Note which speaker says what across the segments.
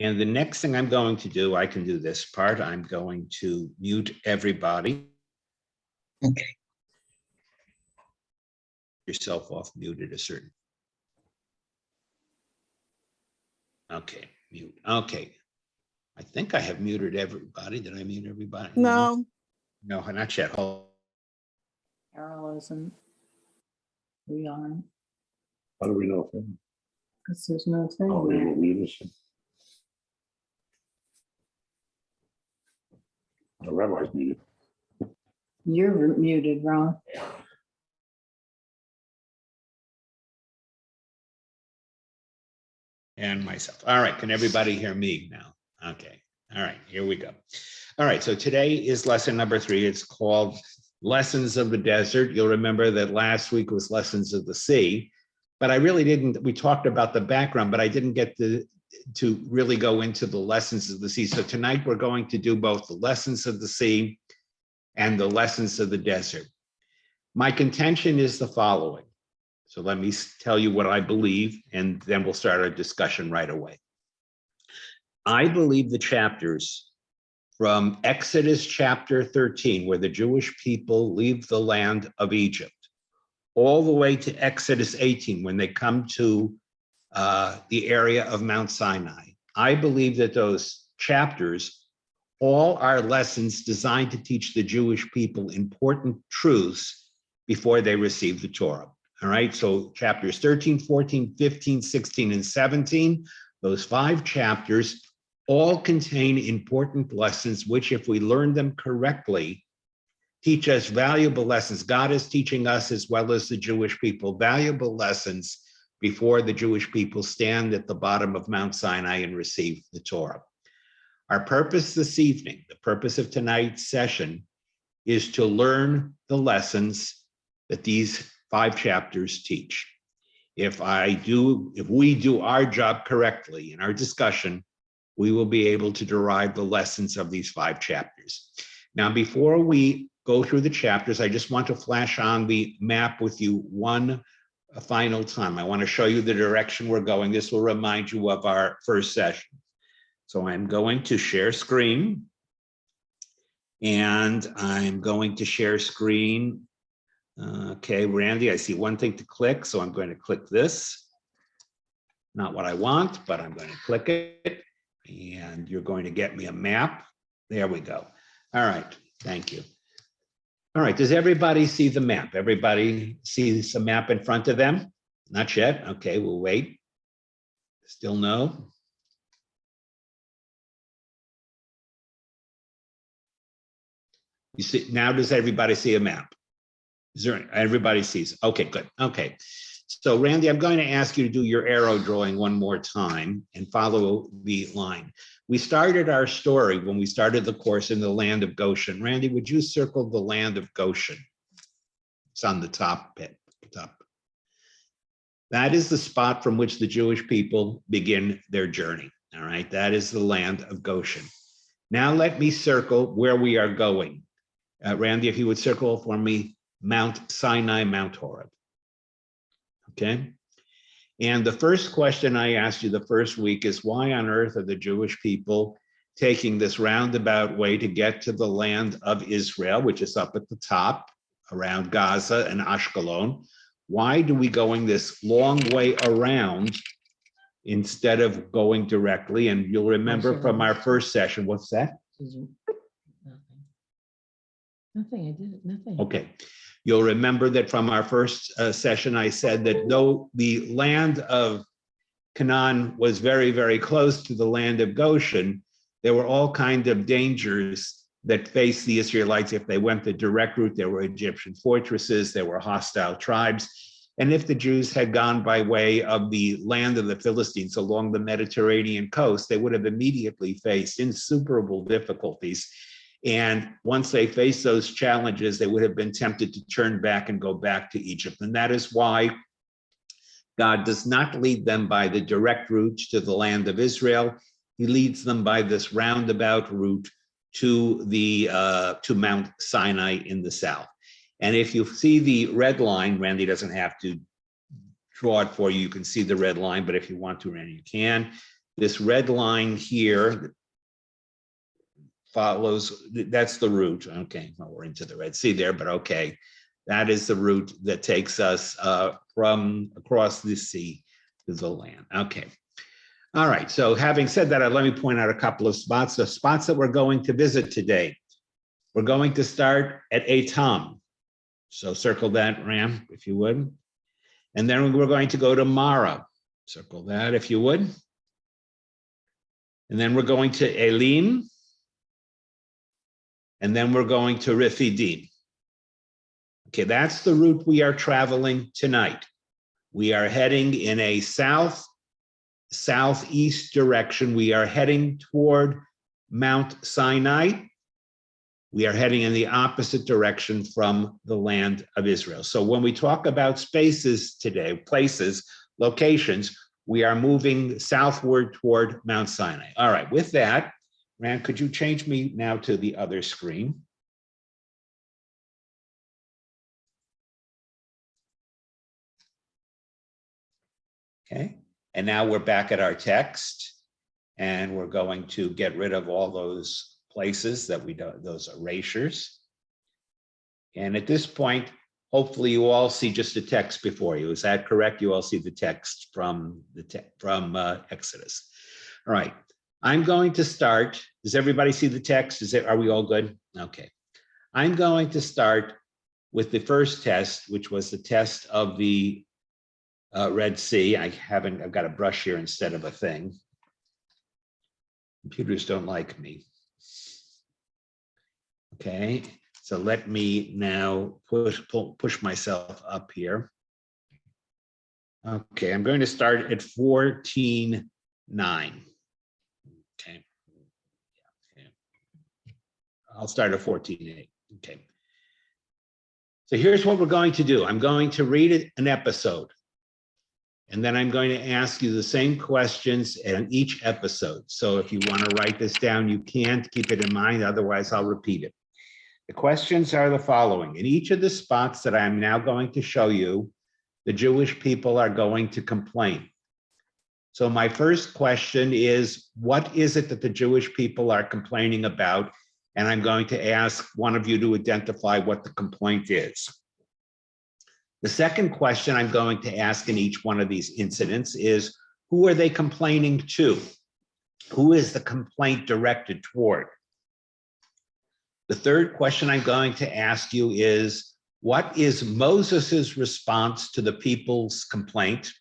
Speaker 1: And the next thing I'm going to do, I can do this part. I'm going to mute everybody.
Speaker 2: Okay.
Speaker 1: Yourself off mute at a certain. Okay, mute. Okay. I think I have muted everybody. Did I mute everybody?
Speaker 2: No.
Speaker 1: No, not yet. Hold.
Speaker 3: Carol isn't. We aren't,
Speaker 4: How do we know?
Speaker 3: because there's no thing
Speaker 4: Oh, they
Speaker 3: there.
Speaker 4: will leave us. The rabbi's muted.
Speaker 3: You're muted, Ron.
Speaker 1: And myself. All right, can everybody hear me now? Okay, all right, here we go. All right, so today is lesson number 3. It's called Lessons of the Desert. You'll remember that last week was Lessons of the Sea, but I really didn't, we talked about the background, but I didn't get to really go into the lessons of the sea. So tonight we're going to do both the lessons of the sea and the lessons of the desert. My contention is the following. So let me tell you what I believe, and then we'll start our discussion right away. I believe the chapters from Exodus chapter 13, where the Jewish people leave the land of Egypt, all the way to Exodus 18, when they come to the area of Mount Sinai. I believe that those chapters all are lessons designed to teach the Jewish people important truths before they receive the Torah. All right, so chapters 13, 14, 15, 16, and 17, those 5 chapters all contain important lessons, which if we learn them correctly, teach us valuable lessons. God is teaching us, as well as the Jewish people, valuable lessons before the Jewish people stand at the bottom of Mount Sinai and receive the Torah. Our purpose this evening, the purpose of tonight's session, is to learn the lessons that these 5 chapters teach. If we do our job correctly in our discussion, we will be able to derive the lessons of these 5 chapters. Now, before we go through the chapters, I just want to flash on the map with you one final time. I want to show you the direction we're going. This will remind you of our first session. So I'm going to share screen, and I'm going to share screen. Okay, Randy, I see one thing to click, so I'm going to click this. Not what I want, but I'm going to click it, and you're going to get me a map. There we go. All right, thank you. All right, does everybody see the map? Everybody see the map in front of them? Not yet. Okay, we'll wait. Still no. You see, now does everybody see a map? Is there, everybody sees? Okay, good. Okay. So Randy, I'm going to ask you to do your arrow drawing one more time and follow the line. We started our story when we started the course in the land of Goshen. Randy, would you circle the land of Goshen? It's on the top bit. That is the spot from which the Jewish people begin their journey. All right, that is the land of Goshen. Now let me circle where we are going. Randy, if you would circle for me, Mount Sinai, Mount Horeb. Okay. And the first question I asked you the first week is, why on earth are the Jewish people taking this roundabout way to get to the land of Israel, which is up at the top around Gaza and Ashkelon? Why do we going this long way around instead of going directly? And you'll remember from our first session, what's that?
Speaker 3: Nothing, I did nothing.
Speaker 1: Okay. You'll remember that from our first session, I said that though the land of Canaan was very, very close to the land of Goshen, there were all kinds of dangers that faced the Israelites if they went the direct route. There were Egyptian fortresses, there were hostile tribes. And if the Jews had gone by way of the land of the Philistines along the Mediterranean coast, they would have immediately faced insuperable difficulties. And once they faced those challenges, they would have been tempted to turn back and go back to Egypt. And that is why God does not lead them by the direct route to the land of Israel. He leads them by this roundabout route to Mount Sinai in the south. And if you see the red line, Randy doesn't have to draw it for you. You can see the red line, but if you want to, Randy, you can. this red line here follows, that's the route. Okay, well, we're into the Red Sea there, but okay. That is the route that takes us from across the sea to the land. Okay. All right, so having said that, let me point out a couple of spots, the spots that we're going to visit today. We're going to start at Etam. So circle that, Ram, if you would. And then we're going to go to Mara. Circle that, if you would. And then we're going to Elim. And then we're going to Rephidim. Okay, that's the route we are traveling tonight. We are heading in a southeast direction. We are heading toward Mount Sinai. We are heading in the opposite direction from the land of Israel. So when we talk about spaces today, places, locations, we are moving southward toward Mount Sinai. All right, with that, Rand, could you change me now to the other screen? Okay, and now we're back at our text, and we're going to get rid of all those places that we don't, those erasures. And at this point, hopefully you all see just the text before you. Is that correct? You all see the text from Exodus. All right, I'm going to start. Does everybody see the text? Are we all good? Okay. I'm going to start with the first test, which was the test of the Red Sea. I've got a brush here instead of a thing. Computers don't like me. Okay, so let me now push myself up here. Okay, I'm going to start at 14:9. Okay. I'll start at 14:8. Okay. So here's what we're going to do. I'm going to read an episode, and then I'm going to ask you the same questions in each episode. So if you want to write this down, you can keep it in mind. Otherwise, I'll repeat it. The questions are the following. In each of the spots that I'm now going to show you, the Jewish people are going to complain. So my first question is, what is it that the Jewish people are complaining about? And I'm going to ask one of you to identify what the complaint is. The second question I'm going to ask in each one of these incidents is, who are they complaining to? Who is the complaint directed toward? The third question I'm going to ask you is, what is Moses's response to the people's complaint?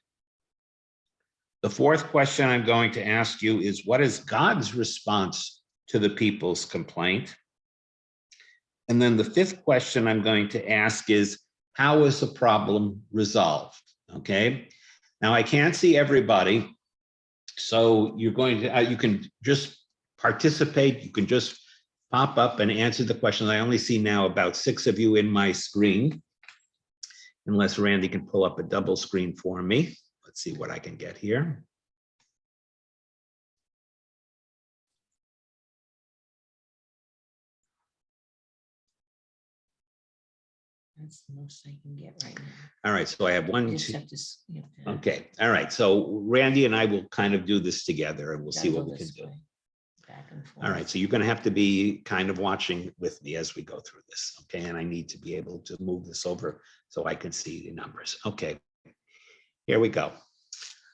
Speaker 1: The fourth question I'm going to ask you is, what is God's response to the people's complaint? And then the fifth question I'm going to ask is, how is the problem resolved? Okay. Now I can't see everybody, so you're going to, you can just participate. You can just pop up and answer the question. I only see now about 6 of you in my screen, unless Randy can pull up a double screen for me. Let's see what I can get here.
Speaker 3: That's the most I can get right now.
Speaker 1: All right, so I have
Speaker 3: You
Speaker 1: one,
Speaker 3: just
Speaker 1: two.
Speaker 3: have to you have to
Speaker 1: Okay, all right. So Randy and I will kind of do this together, and we'll see
Speaker 3: go
Speaker 1: what we can
Speaker 3: this
Speaker 1: do.
Speaker 3: way, back and forth.
Speaker 1: All right, so you're going to have to be kind of watching with me as we go through this, okay? And I need to be able to move this over so I can see the numbers. Okay, here we go.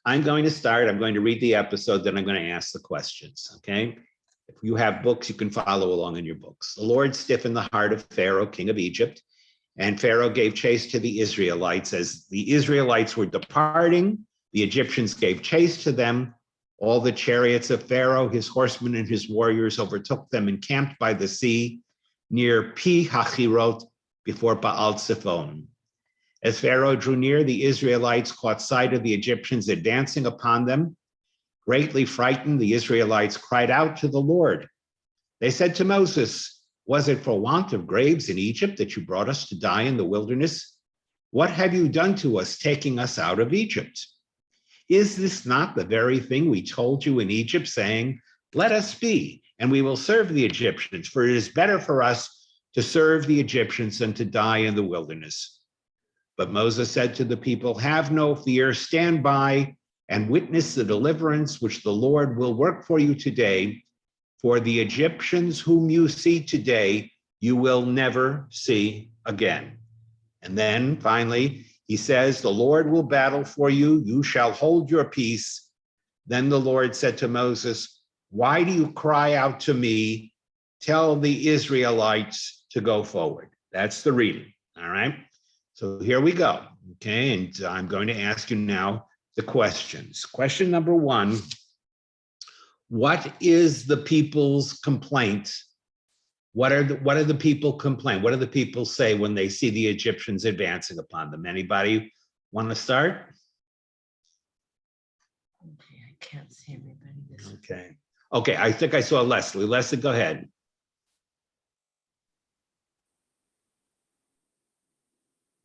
Speaker 1: I'm going to start. I'm going to read the episode, then I'm going to ask the questions, okay? If you have books, you can follow along in your books. The Lord stiffened the heart of Pharaoh, king of Egypt, and Pharaoh gave chase to the Israelites. As the Israelites were departing, the Egyptians gave chase to them. All the chariots of Pharaoh, his horsemen and his warriors overtook them and camped by the sea near Pi Hachirot before Baal Zephon. As Pharaoh drew near, the Israelites caught sight of the Egyptians advancing upon them. Greatly frightened, the Israelites cried out to the Lord. They said to Moses, "Was it for want of graves in Egypt that you brought us to die in the wilderness? What have you done to us, taking us out of Egypt? Is this not the very thing we told you in Egypt, saying, 'Let us be, and we will serve the Egyptians, for it is better for us to serve the Egyptians than to die in the wilderness?' But Moses said to the people, 'Have no fear, stand by and witness the deliverance which the Lord will work for you today. For the Egyptians whom you see today, you will never see again. And then finally, he says, the Lord will battle for you. You shall hold your peace. Then the Lord said to Moses, why do you cry out to me? Tell the Israelites to go forward. That's the reading. All right. So here we go. Okay. And I'm going to ask you now the questions. Question number one. What is the people's complaint? What are the people complain? What do the people say when they see the Egyptians advancing upon them? Anybody want to start?
Speaker 3: Okay, I can't see everybody. This
Speaker 1: Okay. Okay, I think I saw Leslie. Leslie, go ahead.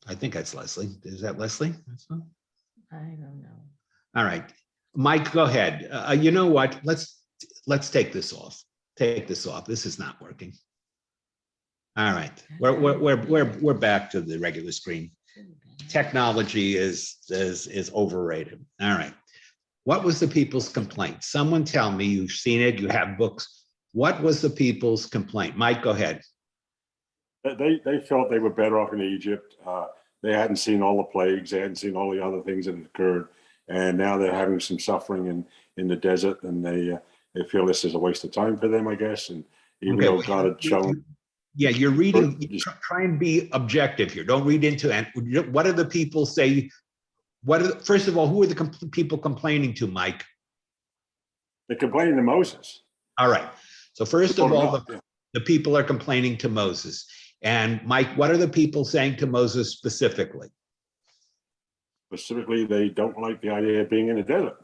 Speaker 1: I think that's Leslie. Is that Leslie?
Speaker 3: I don't know.
Speaker 1: All right. Mike, go ahead. You know what? Let's take this off. Take this off. This is not working. All right. We're back to the regular screen. Technology is overrated. All right. What was the people's complaint? Someone tell me. You've seen it. You have books. What was the people's complaint? Mike, go ahead.
Speaker 4: They felt they were better off in Egypt. They hadn't seen all the plagues. They hadn't seen all the other things that had occurred. And now they're having some suffering in the desert, and they feel this is a waste of time for them, I guess. And even though God had shown.
Speaker 1: Yeah, you're reading, try and be objective here. Don't read into it. What do the people say? First of all, who are the people complaining to, Mike?
Speaker 4: They're complaining to Moses.
Speaker 1: All right. So first of all, the people are complaining to Moses. And Mike, what are the people saying to Moses specifically?
Speaker 4: Specifically, they don't like the idea of being in the desert.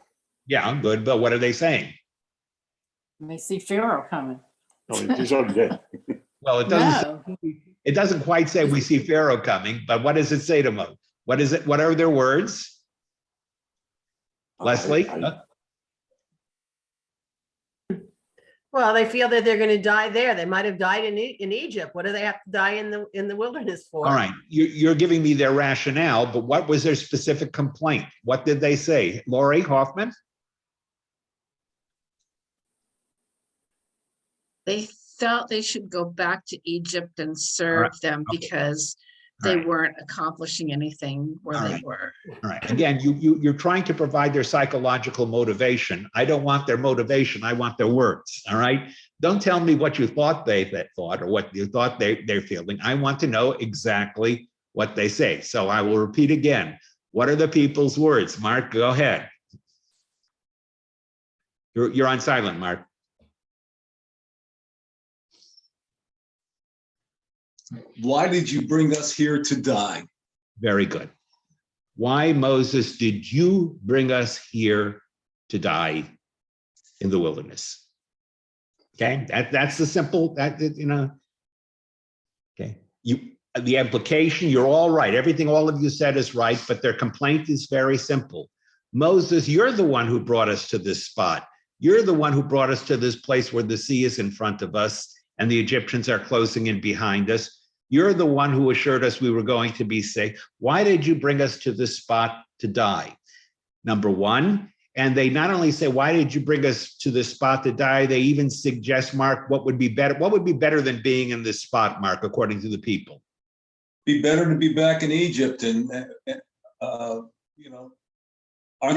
Speaker 1: Yeah, good. But what are they saying?
Speaker 5: They see Pharaoh coming.
Speaker 4: Oh, he's already dead.
Speaker 1: Well, it doesn't quite say we see Pharaoh coming, but what does it say to Moses? What is it? What are their words? Leslie?
Speaker 6: Well, they feel that they're going to die there. They might have died in Egypt. What do they have to die in the wilderness for?
Speaker 1: All right, you're giving me their rationale, but what was their specific complaint? What did they say? Lori Hoffman?
Speaker 7: They felt they should go back to Egypt and serve them because they weren't accomplishing anything where they were.
Speaker 1: All right. Again, you're trying to provide their psychological motivation. I don't want their motivation. I want their words. All right. Don't tell me what you thought they thought or what you thought they're feeling. I want to know exactly what they say. So I will repeat again. What are the people's words? Mark, go ahead. You're on silent, Mark.
Speaker 8: Why did you bring us here to die?
Speaker 1: Very good. Why, Moses, did you bring us here to die in the wilderness? Okay, that's the simple, okay. The implication, you're all right. Everything all of you said is right, but their complaint is very simple. Moses, you're the one who brought us to this spot. You're the one who brought us to this place where the sea is in front of us and the Egyptians are closing in behind us. You're the one who assured us we were going to be safe. Why did you bring us to this spot to die? Number one, and they not only say, why did you bring us to this spot to die? They even suggest, Mark, what would be better than being in this spot, Mark, according to the people?
Speaker 8: Be better to be back in Egypt, and aren't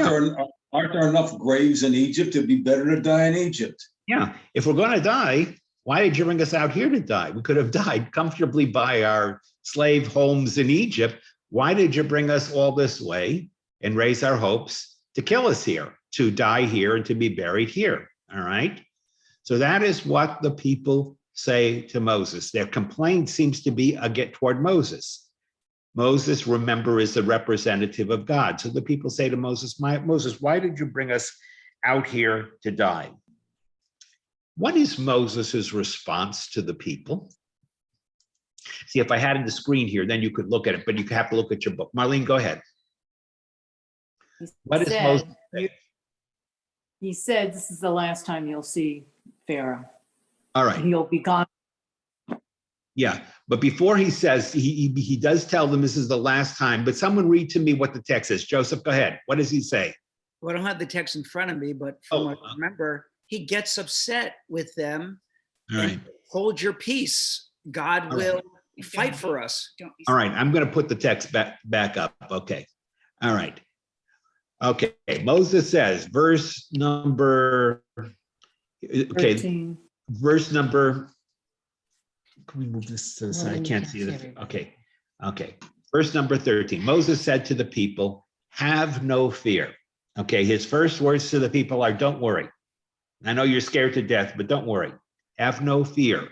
Speaker 8: there enough graves in Egypt? It'd be better to die in Egypt.
Speaker 1: Yeah, if we're going to die, why did you bring us out here to die? We could have died comfortably by our slave homes in Egypt. Why did you bring us all this way and raise our hopes to kill us here, to die here and to be buried here? All right. So that is what the people say to Moses. Their complaint seems to be toward Moses. Moses, remember, is the representative of God. So the people say to Moses, Moses, why did you bring us out here to die? What is Moses's response to the people? See, if I had the screen here, then you could look at it, but you have to look at your book. Marlene, go ahead. What does Moses say?
Speaker 5: He said, this is the last time you'll see Pharaoh.
Speaker 1: All right.
Speaker 5: He'll be gone.
Speaker 1: Yeah, but before he says, he does tell them this is the last time, but someone read to me what the text is. Joseph, go ahead. What does he say?
Speaker 9: Well, I don't have the text in front of me, but from what I remember, he gets upset with them.
Speaker 1: All right.
Speaker 9: and Hold your peace. God
Speaker 1: All right.
Speaker 9: will fight for us.
Speaker 1: All right, I'm going to put the text back up. Okay. All right. Okay, Moses says, verse number, okay,
Speaker 5: 13.
Speaker 1: verse number, can we move this to the side? I
Speaker 3: you
Speaker 1: can't see it.
Speaker 3: everybody.
Speaker 1: Okay, okay. Verse number 13, Moses said to the people, have no fear. Okay, his first words to the people are, don't worry. I know you're scared to death, but don't worry. Have no fear.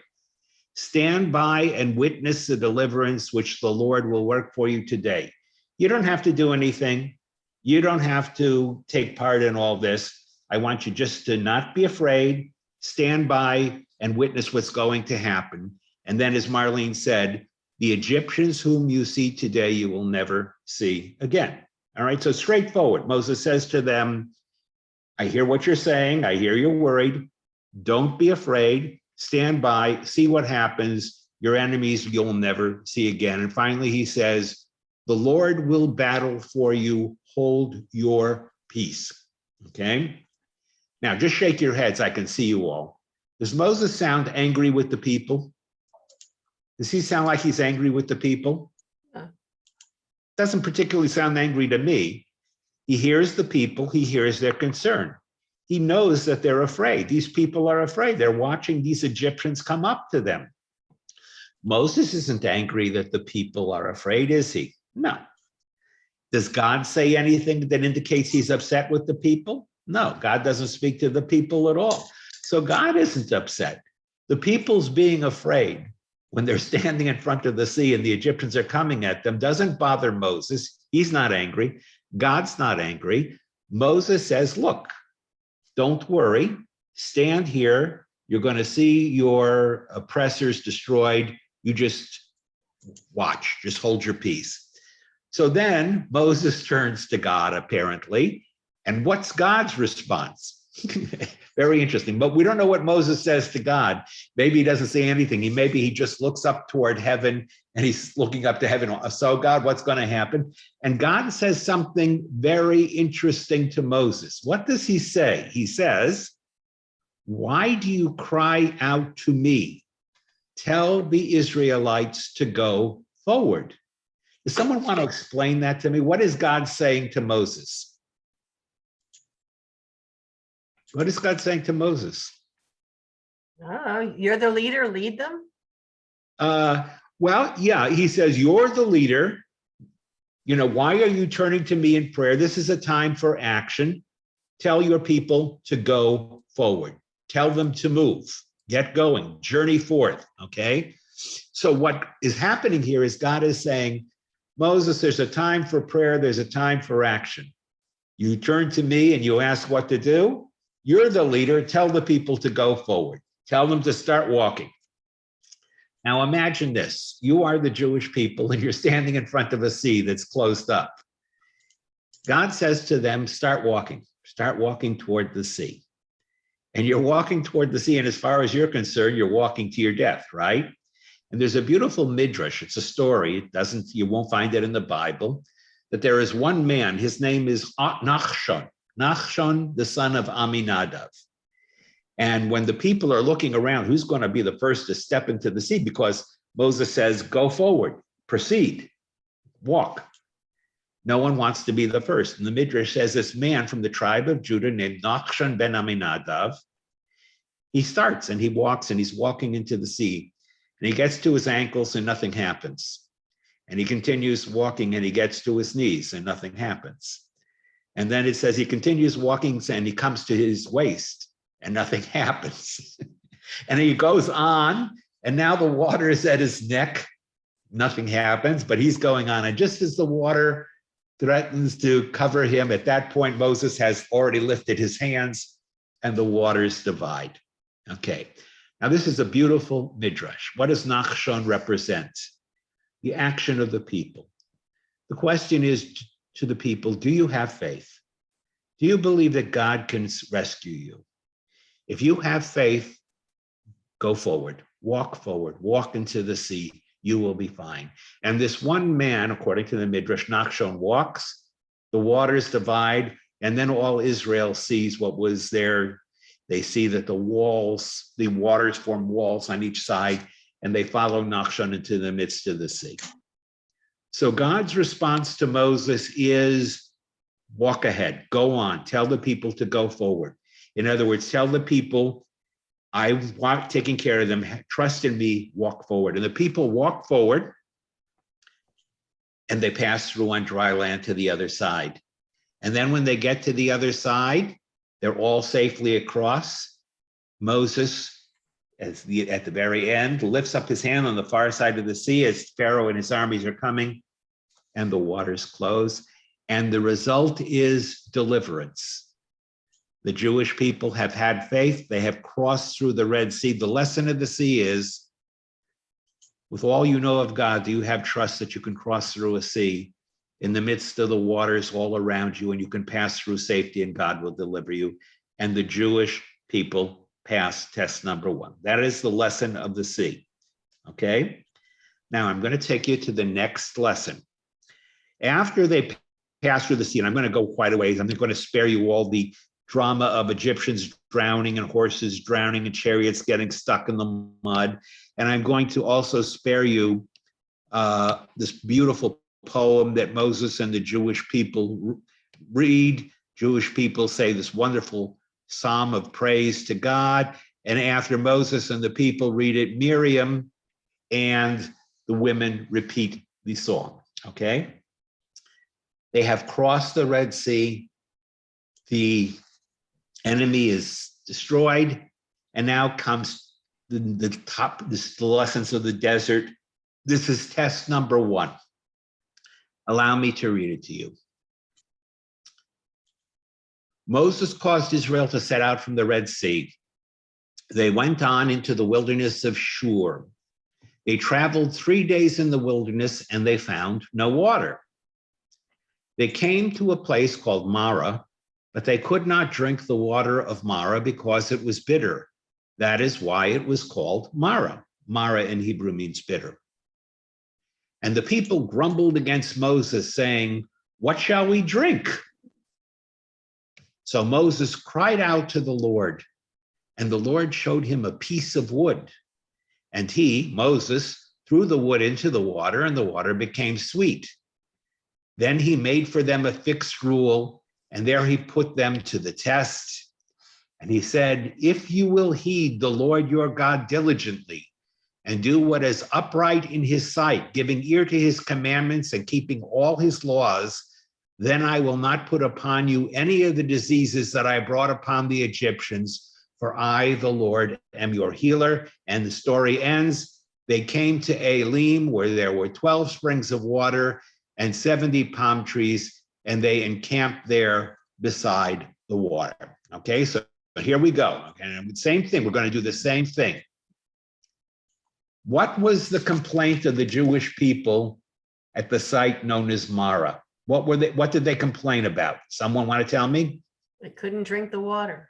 Speaker 1: Stand by and witness the deliverance which the Lord will work for you today. You don't have to do anything. You don't have to take part in all this. I want you just to not be afraid, stand by and witness what's going to happen. And then, as Marlene said, the Egyptians whom you see today, you will never see again. All right, so straightforward. Moses says to them, I hear what you're saying. I hear you're worried. Don't be afraid. Stand by, see what happens. Your enemies you'll never see again. And finally, he says, the Lord will battle for you. Hold your peace. Okay. Now just shake your heads. I can see you all. Does Moses sound angry with the people? Does he sound like he's angry with the people? Doesn't particularly sound angry to me. He hears the people. He hears their concern. He knows that they're afraid. These people are afraid. They're watching these Egyptians come up to them. Moses isn't angry that the people are afraid, is he? No. Does God say anything that indicates he's upset with the people? No, God doesn't speak to the people at all. So God isn't upset. The people's being afraid when they're standing in front of the sea and the Egyptians are coming at them doesn't bother Moses. He's not angry. God's not angry. Moses says, look, don't worry, stand here. You're going to see your oppressors destroyed. You just watch, just hold your peace. So then Moses turns to God, apparently. And what's God's response? Very interesting. But we don't know what Moses says to God. Maybe he doesn't say anything. Maybe he just looks up toward heaven and he's looking up to heaven. So God, what's going to happen? And God says something very interesting to Moses. What does he say? He says, why do you cry out to me? Tell the Israelites to go forward. Does someone want to explain that to me? What is God saying to Moses? What is God saying to Moses?
Speaker 6: You're the leader, lead them.
Speaker 1: Well, yeah, he says, you're the leader. You know, why are you turning to me in prayer? This is a time for action. Tell your people to go forward. Tell them to move, get going, journey forth, okay? So what is happening here is God is saying, Moses, there's a time for prayer, there's a time for action. You turn to me and you ask what to do. You're the leader, tell the people to go forward. Tell them to start walking. Now imagine this, you are the Jewish people and you're standing in front of a sea that's closed up. God says to them, start walking toward the sea. And you're walking toward the sea, and as far as you're concerned, you're walking to your death, right? And there's a beautiful midrash, it's a story, you won't find it in the Bible, that there is one man, his name is Nachshon, the son of Aminadav. And when the people are looking around, who's going to be the first to step into the sea? Because Moses says, go forward, proceed, walk. No one wants to be the first. And the Midrash says this man from the tribe of Judah named Nachshon ben Aminadav, he starts and he walks and he's walking into the sea. And he gets to his ankles and nothing happens. And he continues walking and he gets to his knees and nothing happens. And then it says he continues walking and he comes to his waist and nothing happens. And he goes on, and now the water is at his neck. Nothing happens, but he's going on. And just as the water threatens to cover him, at that point, Moses has already lifted his hands and the waters divide. Okay, now this is a beautiful midrash. What does Nachshon represent? The action of the people. The question is to the people, do you have faith? Do you believe that God can rescue you? If you have faith, go forward, walk into the sea, you will be fine. And this one man, according to the Midrash, Nachshon walks, the waters divide, And then all Israel sees what was there. They see that the waters form walls on each side, and they follow Nachshon into the midst of the sea. So God's response to Moses is walk ahead, go on, tell the people to go forward. In other words, tell the people, I'm taking care of them, trust in me, walk forward. And the people walk forward, and they pass through on dry land to the other side. And then when they get to the other side, they're all safely across. Moses, at the very end, lifts up his hand on the far side of the sea as Pharaoh and his armies are coming, and the waters close. And the result is deliverance. The Jewish people have had faith. They have crossed through the Red Sea. The lesson of the sea is, with all you know of God, do you have trust that you can cross through a sea in the midst of the waters all around you, and you can pass through safety, and God will deliver you? And the Jewish people passed test number 1. That is the lesson of the sea. Okay? Now I'm going to take you to the next lesson. After they pass through the sea, and I'm going to go quite a ways, I'm going to spare you all the drama of Egyptians drowning and horses drowning and chariots getting stuck in the mud. And I'm going to also spare you this beautiful poem that Moses and the Jewish people read. Jewish people say this wonderful psalm of praise to God. And after Moses and the people read it, Miriam and the women repeat the song, okay? They have crossed the Red Sea. The enemy is destroyed. And now comes the lessons of the desert. This is test number 1. Allow me to read it to you. Moses caused Israel to set out from the Red Sea. They went on into the wilderness of Shur. They traveled 3 days in the wilderness, and they found no water. They came to a place called Marah, but they could not drink the water of Marah because it was bitter. That is why it was called Marah. Marah in Hebrew means bitter. And the people grumbled against Moses, saying, "What shall we drink?" So Moses cried out to the Lord, and the Lord showed him a piece of wood. And he, Moses, threw the wood into the water, and the water became sweet. Then he made for them a fixed rule, and there he put them to the test. And he said, "If you will heed the Lord your God diligently, and do what is upright in his sight, giving ear to his commandments and keeping all his laws, then I will not put upon you any of the diseases that I brought upon the Egyptians, for I, the Lord, am your healer." And the story ends. They came to Elim, where there were 12 springs of water and 70 palm trees, and they encamped there beside the water. Okay, so here we go. Okay, same thing. We're going to do the same thing. What was the complaint of the Jewish people at the site known as Marah? What did they complain about? Someone want to tell me?
Speaker 6: They couldn't drink the water.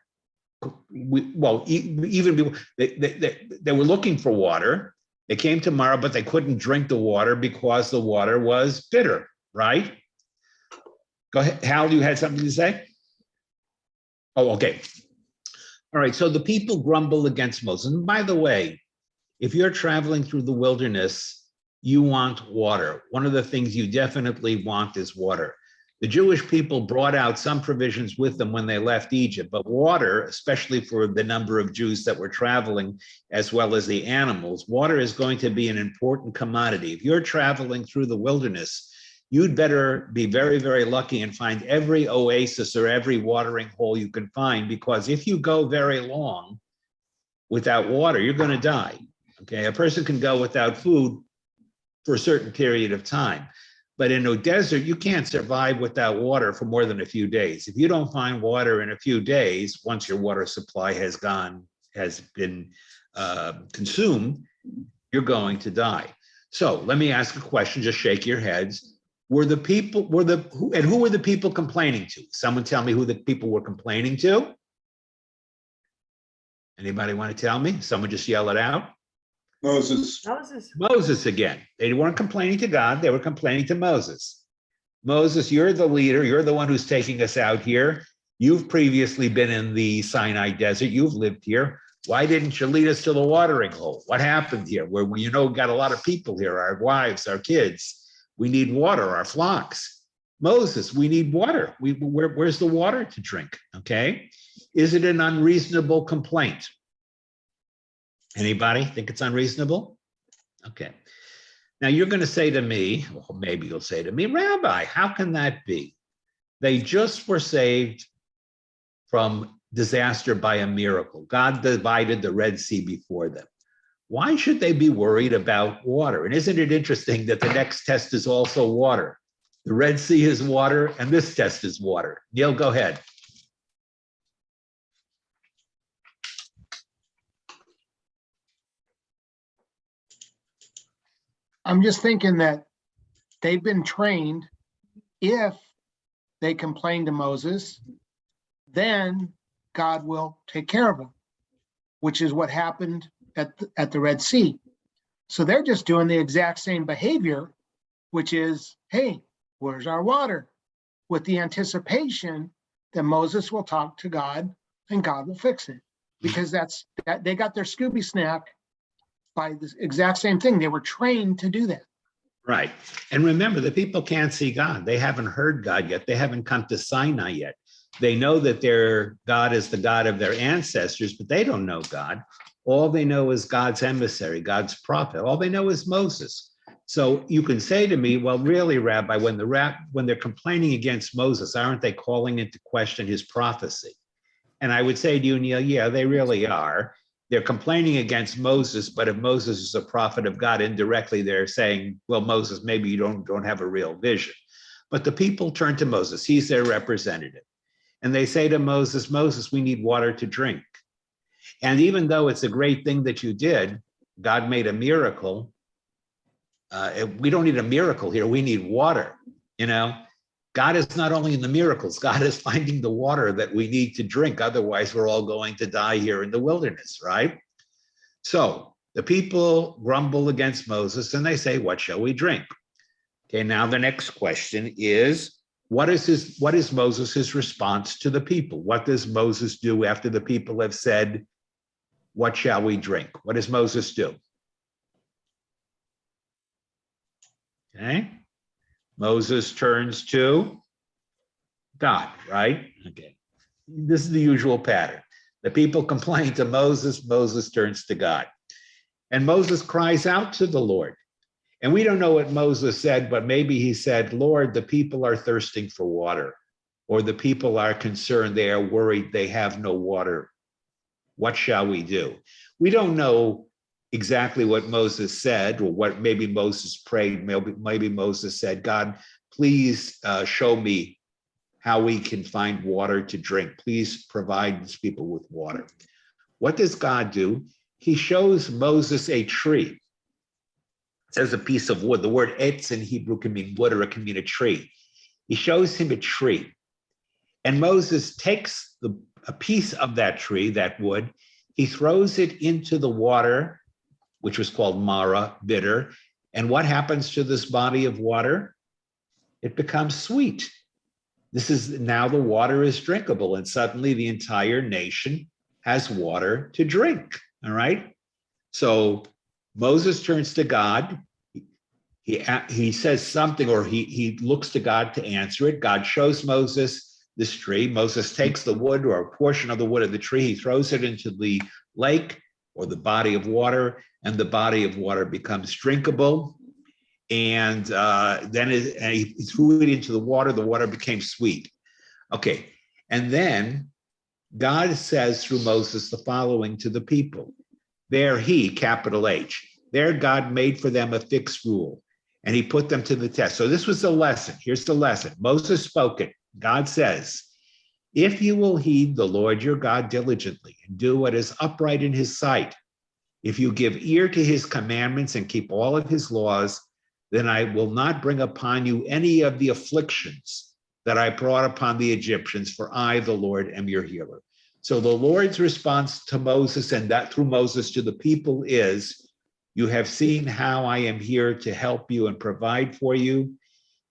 Speaker 1: Even they were looking for water. They came to Marah, but they couldn't drink the water because the water was bitter, right? Go ahead, Hal, you had something to say? Oh, okay. All right, so the people grumble against Moses. And by the way, if you're traveling through the wilderness, you want water. One of the things you definitely want is water. The Jewish people brought out some provisions with them when they left Egypt, but water, especially for the number of Jews that were traveling, as well as the animals, water is going to be an important commodity. If you're traveling through the wilderness, you'd better be very, very lucky and find every oasis or every watering hole you can find, because if you go very long without water, you're going to die. Okay, a person can go without food for a certain period of time, but in a desert, you can't survive without water for more than a few days. If you don't find water in a few days, once your water supply has been consumed, you're going to die. So let me ask a question, just shake your heads. Who were the people complaining to? Someone tell me who the people were complaining to? Anybody want to tell me? Someone just yell it out.
Speaker 8: Moses.
Speaker 6: Moses.
Speaker 1: Moses again. They weren't complaining to God, they were complaining to Moses. Moses, you're the leader. You're the one who's taking us out here. You've previously been in the Sinai desert. You've lived here. Why didn't you lead us to the watering hole? What happened here? Where we, got a lot of people here, our wives, our kids. We need water, our flocks. Moses, we need water. Where's the water to drink? Okay. Is it an unreasonable complaint? Anybody think it's unreasonable? Okay. Now you're going to say to me, well, maybe you'll say to me, Rabbi, how can that be? They just were saved from disaster by a miracle. God divided the Red Sea before them. Why should they be worried about water? And isn't it interesting that the next test is also water? The Red Sea is water, and this test is water. Neil, go ahead.
Speaker 10: I'm just thinking that they've been trained. If they complain to Moses, then God will take care of them, which is what happened at the Red Sea. So they're just doing the exact same behavior, which is, hey, where's our water? With the anticipation that Moses will talk to God and God will fix it. Because they got their Scooby snack by the exact same thing. They were trained to do that.
Speaker 1: Right. And remember, the people can't see God. They haven't heard God yet. They haven't come to Sinai yet. They know that their God is the God of their ancestors, but they don't know God. All they know is God's emissary, God's prophet. All they know is Moses. So you can say to me, well, really, Rabbi, when they're complaining against Moses, aren't they calling into question his prophecy? And I would say to you, Neil, yeah, they really are. They're complaining against Moses, but if Moses is a prophet of God, indirectly they're saying, well, Moses, maybe you don't have a real vision. But the people turn to Moses. He's their representative. And they say to Moses, Moses, we need water to drink. And even though it's a great thing that you did, God made a miracle. We don't need a miracle here. We need water. God is not only in the miracles, God is finding the water that we need to drink. Otherwise, we're all going to die here in the wilderness, right? So the people grumble against Moses and they say, what shall we drink? Okay, now the next question is, what is Moses' response to the people? What does Moses do after the people have said, what shall we drink? What does Moses do? Okay. Moses turns to God, right? Okay. This is the usual pattern. The people complain to Moses, Moses turns to God. And Moses cries out to the Lord. And we don't know what Moses said, but maybe he said, Lord, the people are thirsting for water, or the people are concerned, they are worried they have no water. What shall we do? We don't know exactly what Moses said, or what maybe Moses prayed. Maybe Moses said, God, please show me how we can find water to drink. Please provide these people with water. What does God do? He shows Moses a tree. It says a piece of wood. The word etz in Hebrew can mean wood, or it can mean a tree. He shows him a tree. And Moses takes a piece of that tree, that wood, he throws it into the water, which was called Mara, bitter. And what happens to this body of water? It becomes sweet. Now the water is drinkable, and suddenly the entire nation has water to drink, all right? So Moses turns to God. He says something, or he looks to God to answer it. God shows Moses this tree. Moses takes the wood, or a portion of the wood of the tree, he throws it into the lake or the body of water, and the body of water becomes drinkable. And then he threw it into the water became sweet. Okay, and then God says through Moses the following to the people. There he, capital H, there God made for them a fixed rule, and he put them to the test. So this was the lesson. Here's the lesson. Moses spoke it. God says, if you will heed the Lord your God diligently and do what is upright in his sight, if you give ear to his commandments and keep all of his laws, then I will not bring upon you any of the afflictions that I brought upon the Egyptians, for I, the Lord, am your healer. So the Lord's response to Moses, and that through Moses to the people, is, you have seen how I am here to help you and provide for you.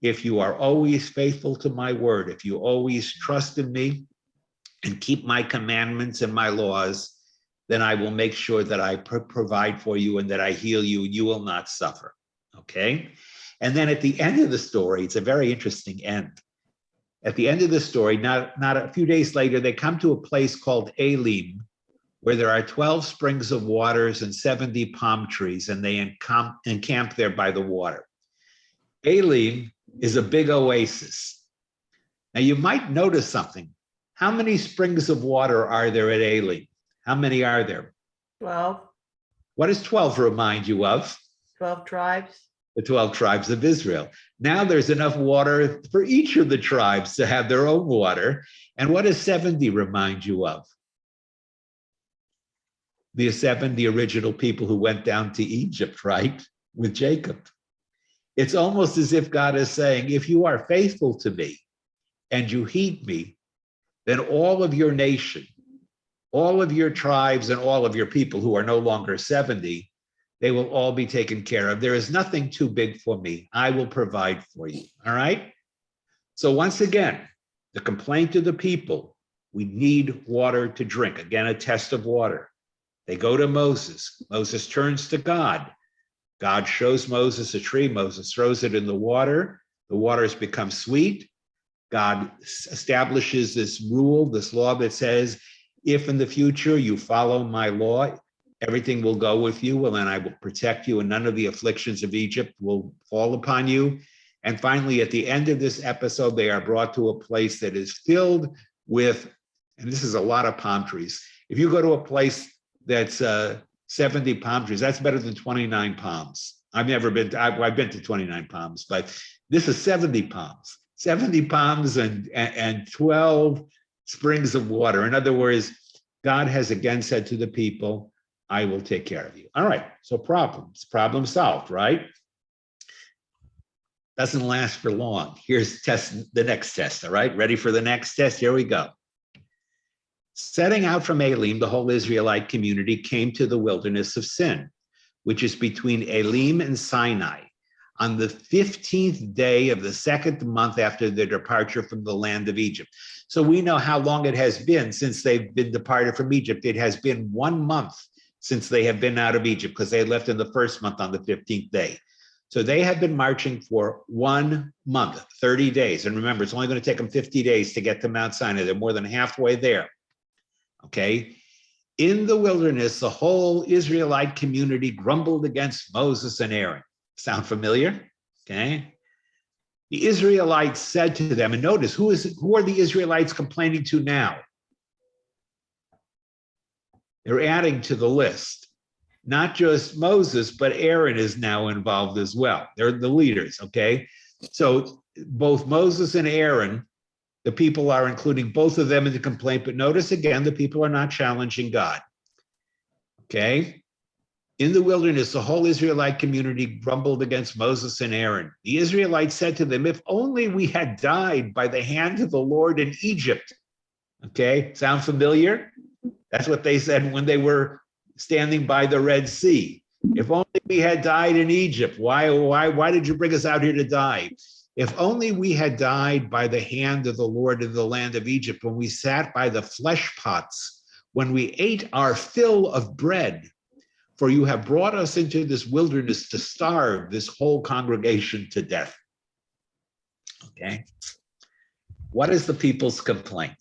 Speaker 1: if you are always faithful to my word, if you always trust in me and keep my commandments and my laws, then I will make sure that I provide for you and that I heal you, and you will not suffer. Okay? And then at the end of the story, it's a very interesting end. At the end of the story, not a few days later, they come to a place called Elim, where there are 12 springs of waters and 70 palm trees, and they encamp there by the water. Elim is a big oasis. Now you might notice something. How many springs of water are there at Elim? How many are there?
Speaker 6: 12,
Speaker 1: What does 12 remind you of?
Speaker 6: 12 tribes.
Speaker 1: The 12 tribes of Israel. Now there's enough water for each of the tribes to have their own water. And what does 70 remind you of? The 70 original people who went down to Egypt, right? With Jacob. It's almost as if God is saying, if you are faithful to me and you heed me, then all of your nation, all of your tribes and all of your people who are no longer 70, they will all be taken care of. There is nothing too big for me. I will provide for you. All right? So once again, the complaint of the people, we need water to drink. Again, a test of water. They go to Moses. Moses turns to God. God shows Moses a tree. Moses throws it in the water. The waters become sweet. God establishes this rule, this law that says, if in the future you follow my law, everything will go with you, well, then I will protect you, and none of the afflictions of Egypt will fall upon you. And finally, at the end of this episode, they are brought to a place that is filled with, and this is a lot of palm trees. If you go to a place that's 70 palm trees, that's better than 29 palms. I've never been to, I've been to 29 palms, but this is 70 palms. 70 palms and 12 springs of water. In other words, God has again said to the people, I will take care of you. All right, so problem solved, right? Doesn't last for long. Here's the next test, all right? Ready for the next test? Here we go. Setting out from Elim, the whole Israelite community came to the wilderness of Sin, which is between Elim and Sinai, on the 15th day of the second month after their departure from the land of Egypt. So we know how long it has been since they've been departed from Egypt. It has been 1 month since they have been out of Egypt, because they left in the first month on the 15th day. So they have been marching for 1 month, 30 days. And remember, it's only going to take them 50 days to get to Mount Sinai. They're more than halfway there. Okay. In the wilderness, the whole Israelite community grumbled against Moses and Aaron. Sound familiar? Okay. The Israelites said to them, and notice who are the Israelites complaining to now? They're adding to the list. Not just Moses, but Aaron is now involved as well. They're the leaders, okay? So both Moses and Aaron, the people are including both of them in the complaint, but notice again, the people are not challenging God, okay? In the wilderness, the whole Israelite community grumbled against Moses and Aaron. The Israelites said to them, if only we had died by the hand of the Lord in Egypt. Okay, sound familiar? That's what they said when they were standing by the Red Sea. If only we had died in Egypt. Why did you bring us out here to die? If only we had died by the hand of the Lord in the land of Egypt, when we sat by the flesh pots, when we ate our fill of bread. For you have brought us into this wilderness to starve this whole congregation to death. Okay. What is the people's complaint?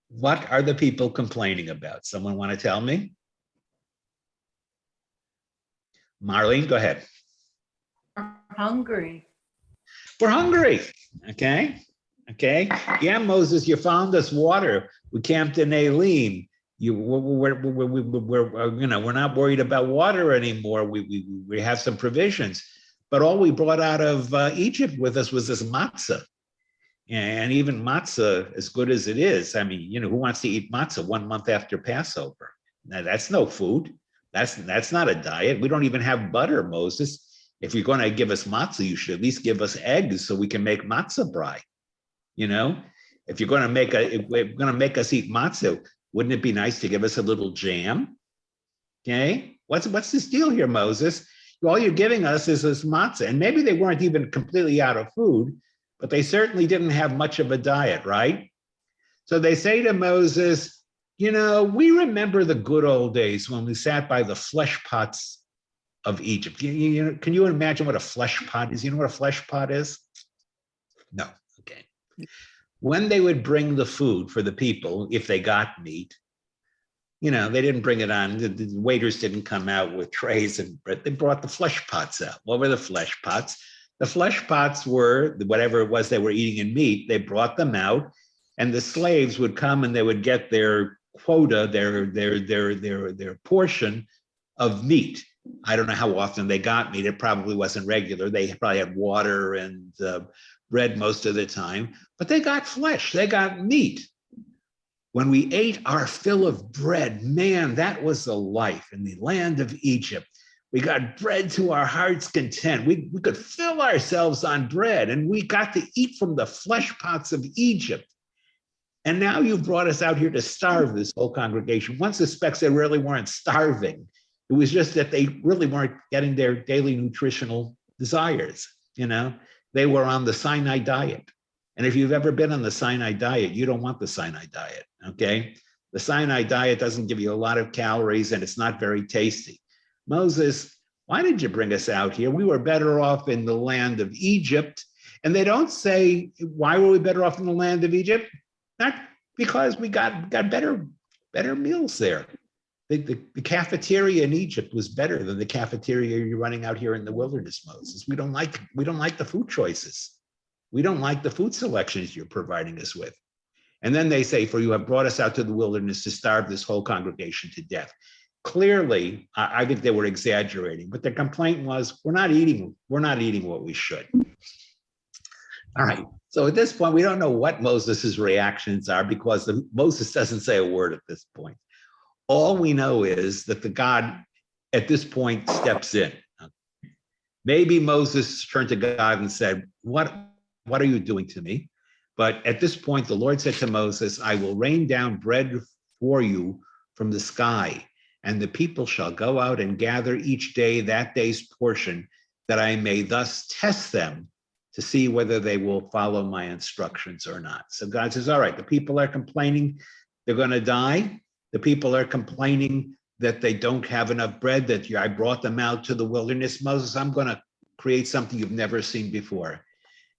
Speaker 1: What are the people complaining about? Someone want to tell me? Marlene, go ahead.
Speaker 5: Hungry.
Speaker 1: We're hungry. Okay. Okay. Yeah, Moses, you found us water. We camped in Elim. We're not worried about water anymore. We have some provisions, but all we brought out of Egypt with us was this matzah. And even matzah, as good as it is, I mean, who wants to eat matzah 1 month after Passover? Now, that's no food. That's not a diet. We don't even have butter, Moses. If you're going to give us matzah, you should at least give us eggs so we can make matzah brai. If you're going to make us eat matzah, wouldn't it be nice to give us a little jam? Okay, what's this deal here, Moses? All you're giving us is this matzah, and maybe they weren't even completely out of food, but they certainly didn't have much of a diet, right? So they say to Moses, you know, we remember the good old days when we sat by the flesh pots of Egypt. Can you imagine what a flesh pot is? You know what a flesh pot is? No, okay. When they would bring the food for the people, if they got meat, you know, they didn't bring it on. The waiters didn't come out with trays and bread. They brought the flesh pots out. What were the flesh pots? The flesh pots were whatever it was they were eating in meat. They brought them out, and the slaves would come and they would get their quota, their portion of meat. I don't know how often they got meat. It probably wasn't regular. They probably had water and bread most of the time, but they got flesh. They got meat. When we ate our fill of bread, man, that was the life in the land of Egypt. We got bread to our heart's content. We could fill ourselves on bread, and we got to eat from the flesh pots of Egypt. And now you've brought us out here to starve this whole congregation. One suspects they really weren't starving. It was just that they really weren't getting their daily nutritional desires. You know, they were on the Sinai diet. And if you've ever been on the Sinai diet, you don't want the Sinai diet, okay? The Sinai diet doesn't give you a lot of calories and it's not very tasty. Moses, why did you bring us out here? We were better off in the land of Egypt. And they don't say, why were we better off in the land of Egypt? Not because we got better meals there. The cafeteria in Egypt was better than the cafeteria you're running out here in the wilderness, Moses. We don't like the food choices. We don't like the food selections you're providing us with. And then they say, for you have brought us out to the wilderness to starve this whole congregation to death. Clearly, I think they were exaggerating, but their complaint was, we're not eating what we should. All right. So at this point, we don't know what Moses's reactions are because Moses doesn't say a word at this point. All we know is that the God at this point steps in. Maybe Moses turned to God and said, what are you doing to me? But at this point, the Lord said to Moses, I will rain down bread for you from the sky, and the people shall go out and gather each day that day's portion, that I may thus test them to see whether they will follow my instructions or not. So God says, all right, the people are complaining they're going to die. The people are complaining that they don't have enough bread, that I brought them out to the wilderness. Moses, I'm going to create something you've never seen before.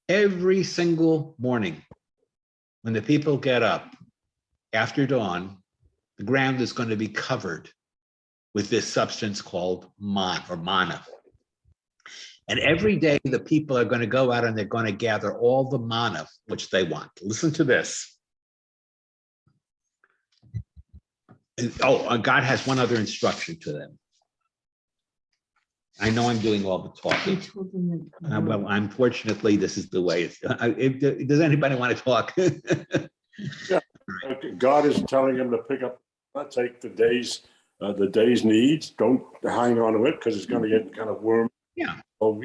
Speaker 1: Every single morning, when the people get up after dawn, the ground is going to be covered with this substance called manna. And every day the people are going to go out and they're going to gather all the manna which they want. Listen to this. God has one other instruction to them. I know I'm doing all the
Speaker 3: I
Speaker 1: talking.
Speaker 3: told them that.
Speaker 1: Well, unfortunately, this is the way it's. Does anybody want to talk?
Speaker 4: God is telling him to pick up, not take the day's needs. Don't hang on to it because it's going to get kind of warm.
Speaker 1: Yeah.
Speaker 4: So,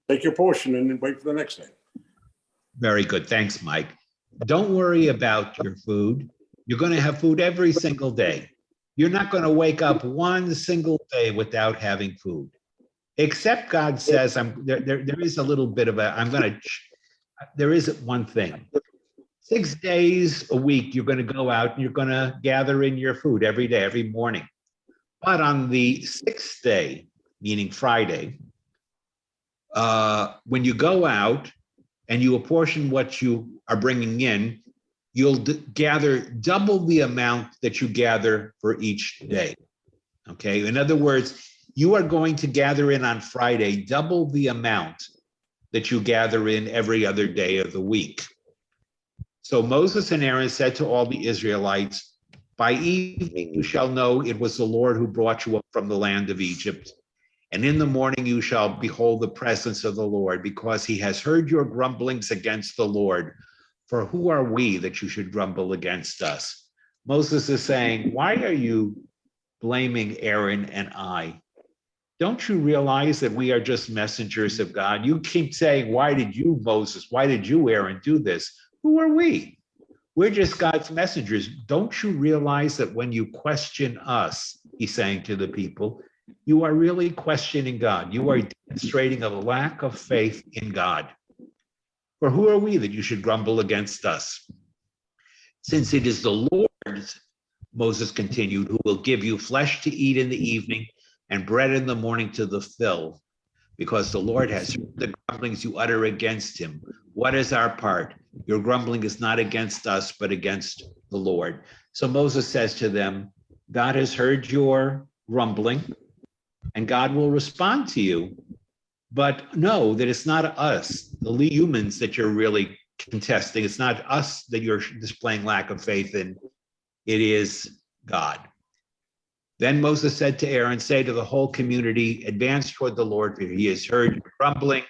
Speaker 4: take your portion and then wait for the next day.
Speaker 1: Very good. Thanks, Mike. Don't worry about your food. You're going to have food every single day. You're not going to wake up one single day without having food. Except God says, there is a little bit of there is one thing. 6 days a week, you're going to go out and you're going to gather in your food every day, every morning. But on the 6th day, meaning Friday, when you go out and you apportion what you are bringing in, you'll gather double the amount that you gather for each day. Okay. In other words, you are going to gather in on Friday double the amount that you gather in every other day of the week. So Moses and Aaron said to all the Israelites, by evening you shall know it was the Lord who brought you up from the land of Egypt. And in the morning you shall behold the presence of the Lord, because he has heard your grumblings against the Lord. For who are we that you should grumble against us? Moses is saying, why are you blaming Aaron and I? Don't you realize that we are just messengers of God? You keep saying, why did you, Moses? Why did you, Aaron, do this? Who are we? We're just God's messengers. Don't you realize that when you question us, he's saying to the people, you are really questioning God. You are demonstrating a lack of faith in God. For who are we that you should grumble against us? Since it is the Lord's, Moses continued, who will give you flesh to eat in the evening and bread in the morning to the fill, because the Lord has heard the grumblings you utter against him. What is our part? Your grumbling is not against us, but against the Lord. So Moses says to them, God has heard your grumbling, and God will respond to you. But know that it's not us, the humans, that you're really contesting. It's not us that you're displaying lack of faith in. It is God. Then Moses said to Aaron, say to the whole community, advance toward the Lord, for he has heard your grumbling.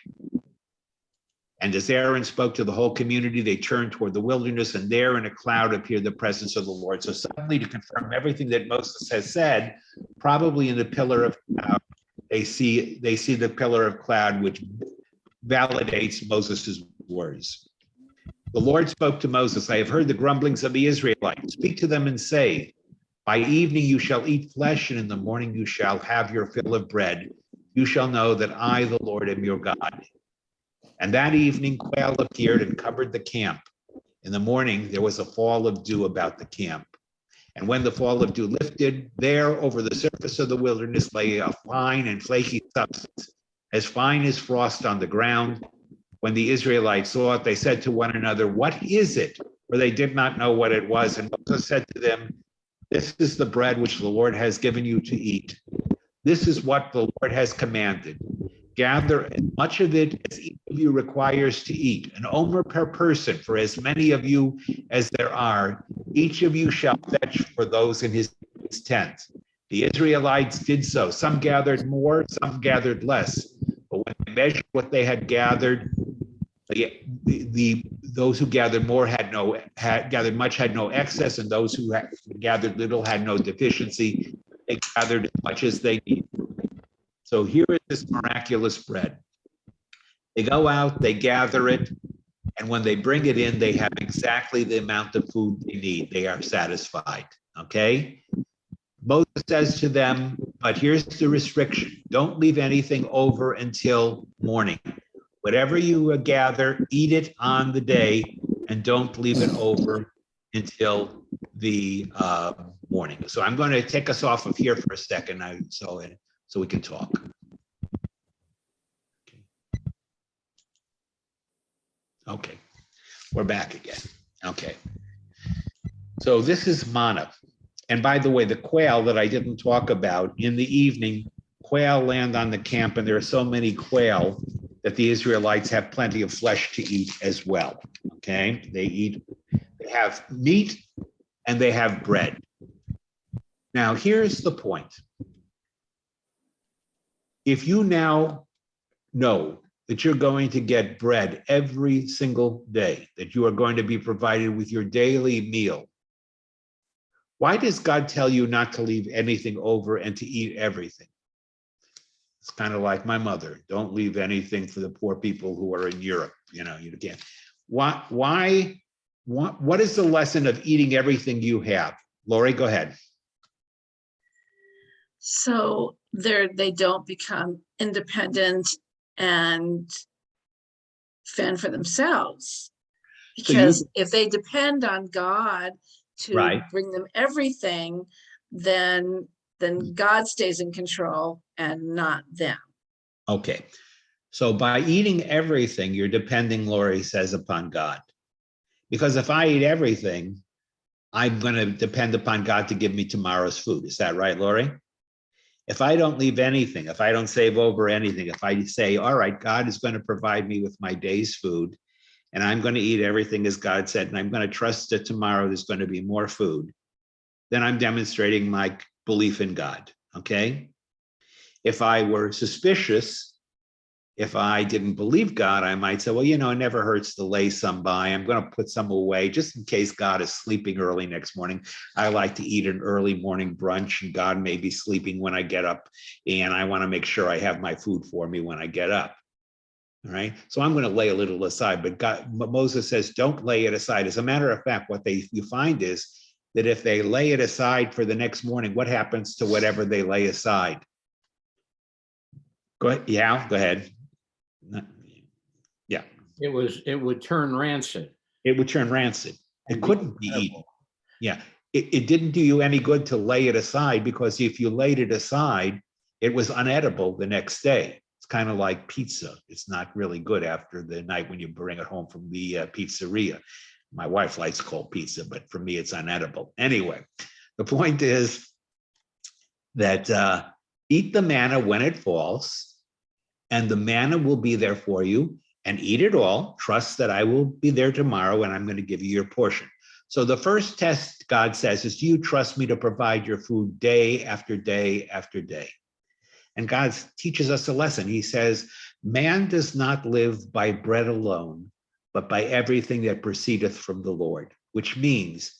Speaker 1: And as Aaron spoke to the whole community, they turned toward the wilderness, and there in a cloud appeared the presence of the Lord. So suddenly, to confirm everything that Moses has said, probably in the pillar of cloud, they see the pillar of cloud, which validates Moses's words. The Lord spoke to Moses, I have heard the grumblings of the Israelites. Speak to them and say, by evening you shall eat flesh, and in the morning you shall have your fill of bread. You shall know that I, the Lord, am your God. And that evening quail appeared and covered the camp. In the morning there was a fall of dew about the camp. And when the fall of dew lifted, there over the surface of the wilderness lay a fine and flaky substance, as fine as frost on the ground. When the Israelites saw it, they said to one another, what is it? For they did not know what it was. And Moses said to them, this is the bread which the Lord has given you to eat. This is what the Lord has commanded. Gather as much of it as each of you requires to eat, an omer per person, for as many of you as there are. Each of you shall fetch for those in his tent. The Israelites did so. Some gathered more, some gathered less. But when they measured what they had gathered, those who gathered more gathered much, had no excess, and those who had gathered little had no deficiency. They gathered as much as they needed. So here is this miraculous bread. They go out, they gather it, and when they bring it in, they have exactly the amount of food they need. They are satisfied, okay? Moses says to them, but here's the restriction. Don't leave anything over until morning. Whatever you gather, eat it on the day, and don't leave it over until the morning. So I'm going to take us off of here for a second, so we can talk. Okay, we're back again. Okay. So this is manna. And by the way, the quail that I didn't talk about, in the evening, quail land on the camp, and there are so many quail that the Israelites have plenty of flesh to eat as well. Okay, they have meat and they have bread. Now, here's the point. If you now know that you're going to get bread every single day, that you are going to be provided with your daily meal, why does God tell you not to leave anything over and to eat everything? It's kind of like my mother. Don't leave anything for the poor people who are in Europe. You can't. What is the lesson of eating everything you have? Lori, go ahead.
Speaker 7: So they don't become independent and fend for themselves. Because if they depend on God to bring them everything, then God stays in control and not them.
Speaker 1: Okay. So by eating everything, you're depending, Lori says, upon God. Because if I eat everything, I'm going to depend upon God to give me tomorrow's food. Is that right, Lori? If I don't leave anything, if I don't save over anything, if I say, all right, God is going to provide me with my day's food, and I'm going to eat everything as God said, and I'm going to trust that tomorrow there's going to be more food, then I'm demonstrating my belief in God, okay? If I were suspicious, if I didn't believe God, I might say, well, it never hurts to lay some by. I'm going to put some away just in case God is sleeping early next morning. I like to eat an early morning brunch, and God may be sleeping when I get up, and I want to make sure I have my food for me when I get up. All right. So I'm going to lay a little aside, but Moses says, don't lay it aside. As a matter of fact, what you find is that if they lay it aside for the next morning, what happens to whatever they lay aside? Go ahead. Yeah, go ahead. Yeah.
Speaker 11: it would turn rancid.
Speaker 1: It would turn rancid. It
Speaker 11: and be
Speaker 1: couldn't be
Speaker 11: unedible.
Speaker 1: eaten. Yeah, it didn't do you any good to lay it aside, because if you laid it aside, it was unedible the next day. It's kind of like pizza. It's not really good after the night when you bring it home from the pizzeria. My wife likes cold pizza, but for me, it's unedible. Anyway, the point is that eat the manna when it falls, and the manna will be there for you, and eat it all. Trust that I will be there tomorrow and I'm going to give you your portion. So the first test, God says, is, do you trust me to provide your food day after day after day? And God teaches us a lesson. He says, man does not live by bread alone, but by everything that proceedeth from the Lord, which means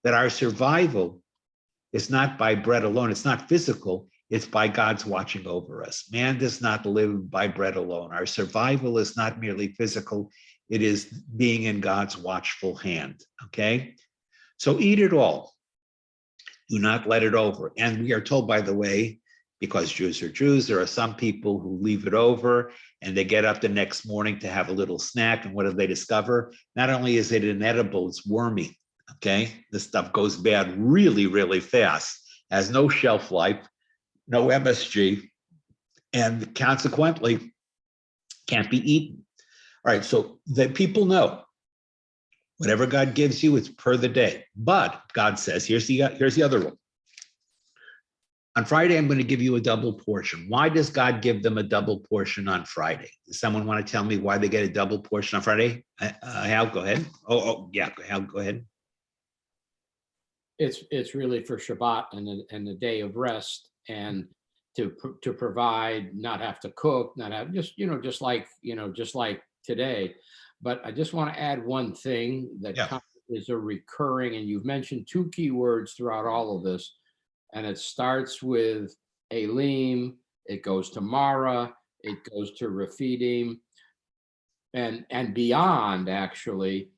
Speaker 1: that our survival is not by bread alone. It's not physical. It's by God's watching over us. Man does not live by bread alone. Our survival is not merely physical. It is being in God's watchful hand, okay? So eat it all. Do not let it over. And we are told, by the way, because Jews are Jews, there are some people who leave it over and they get up the next morning to have a little snack. And what do they discover? Not only is it inedible, it's wormy, okay? This stuff goes bad really, really fast, has no shelf life, no MSG, and consequently can't be eaten. All right, so that people know, whatever God gives you, it's per the day. But God says, here's the other rule. On Friday, I'm going to give you a double portion. Why does God give them a double portion on Friday? Does someone want to tell me why they get a double portion on Friday? Hal, go ahead. Yeah, Hal, go ahead.
Speaker 11: It's really for Shabbat and the day of rest, and to provide, not have to cook, not have just like today. But I just want to add one thing that kind of is a recurring, and you've mentioned two key words throughout all of this, and it starts with Elim, it goes to Mara, it goes to Rephidim, and beyond, actually.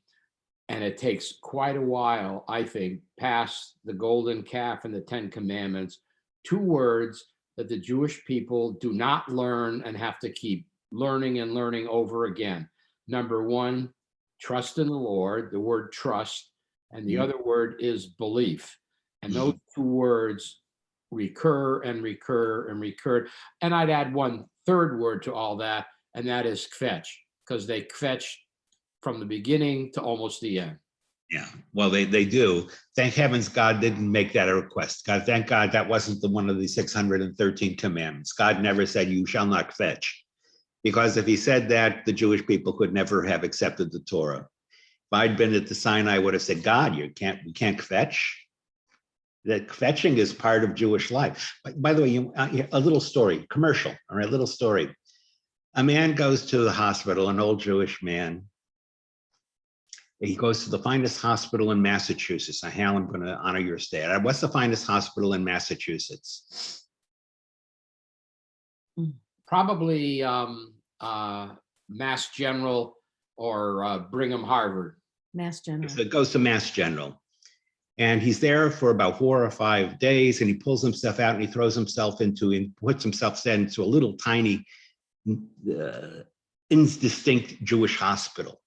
Speaker 11: And it takes quite a while, I think, past the golden calf and the 10 commandments, two words that the Jewish people do not learn and have to keep learning and learning over again. Number one, trust in the Lord, the word trust, and the other word is belief. And those two words recur and recur and recur. And I'd add one third word to all that, and that is kvetch, because they kvetch from the beginning to almost the end.
Speaker 1: Yeah, well, they do. Thank heavens God didn't make that a request. God, thank God that wasn't the one of the 613 commandments. God never said, you shall not fetch. Because if he said that, the Jewish people could never have accepted the Torah. If I'd been at the Sinai, I would have said, God, we can't fetch. That fetching is part of Jewish life. By the way, a little story, commercial, all right, little story. A man goes to the hospital, an old Jewish man. He goes to the finest hospital in Massachusetts. Hal, I'm going to honor your stay. What's the finest hospital in Massachusetts?
Speaker 11: Probably Mass General or Brigham Harvard.
Speaker 5: Mass General.
Speaker 1: So it goes to Mass General. And he's there for about 4 or 5 days, and he pulls himself out and he throws himself puts himself into a little tiny, indistinct Jewish hospital.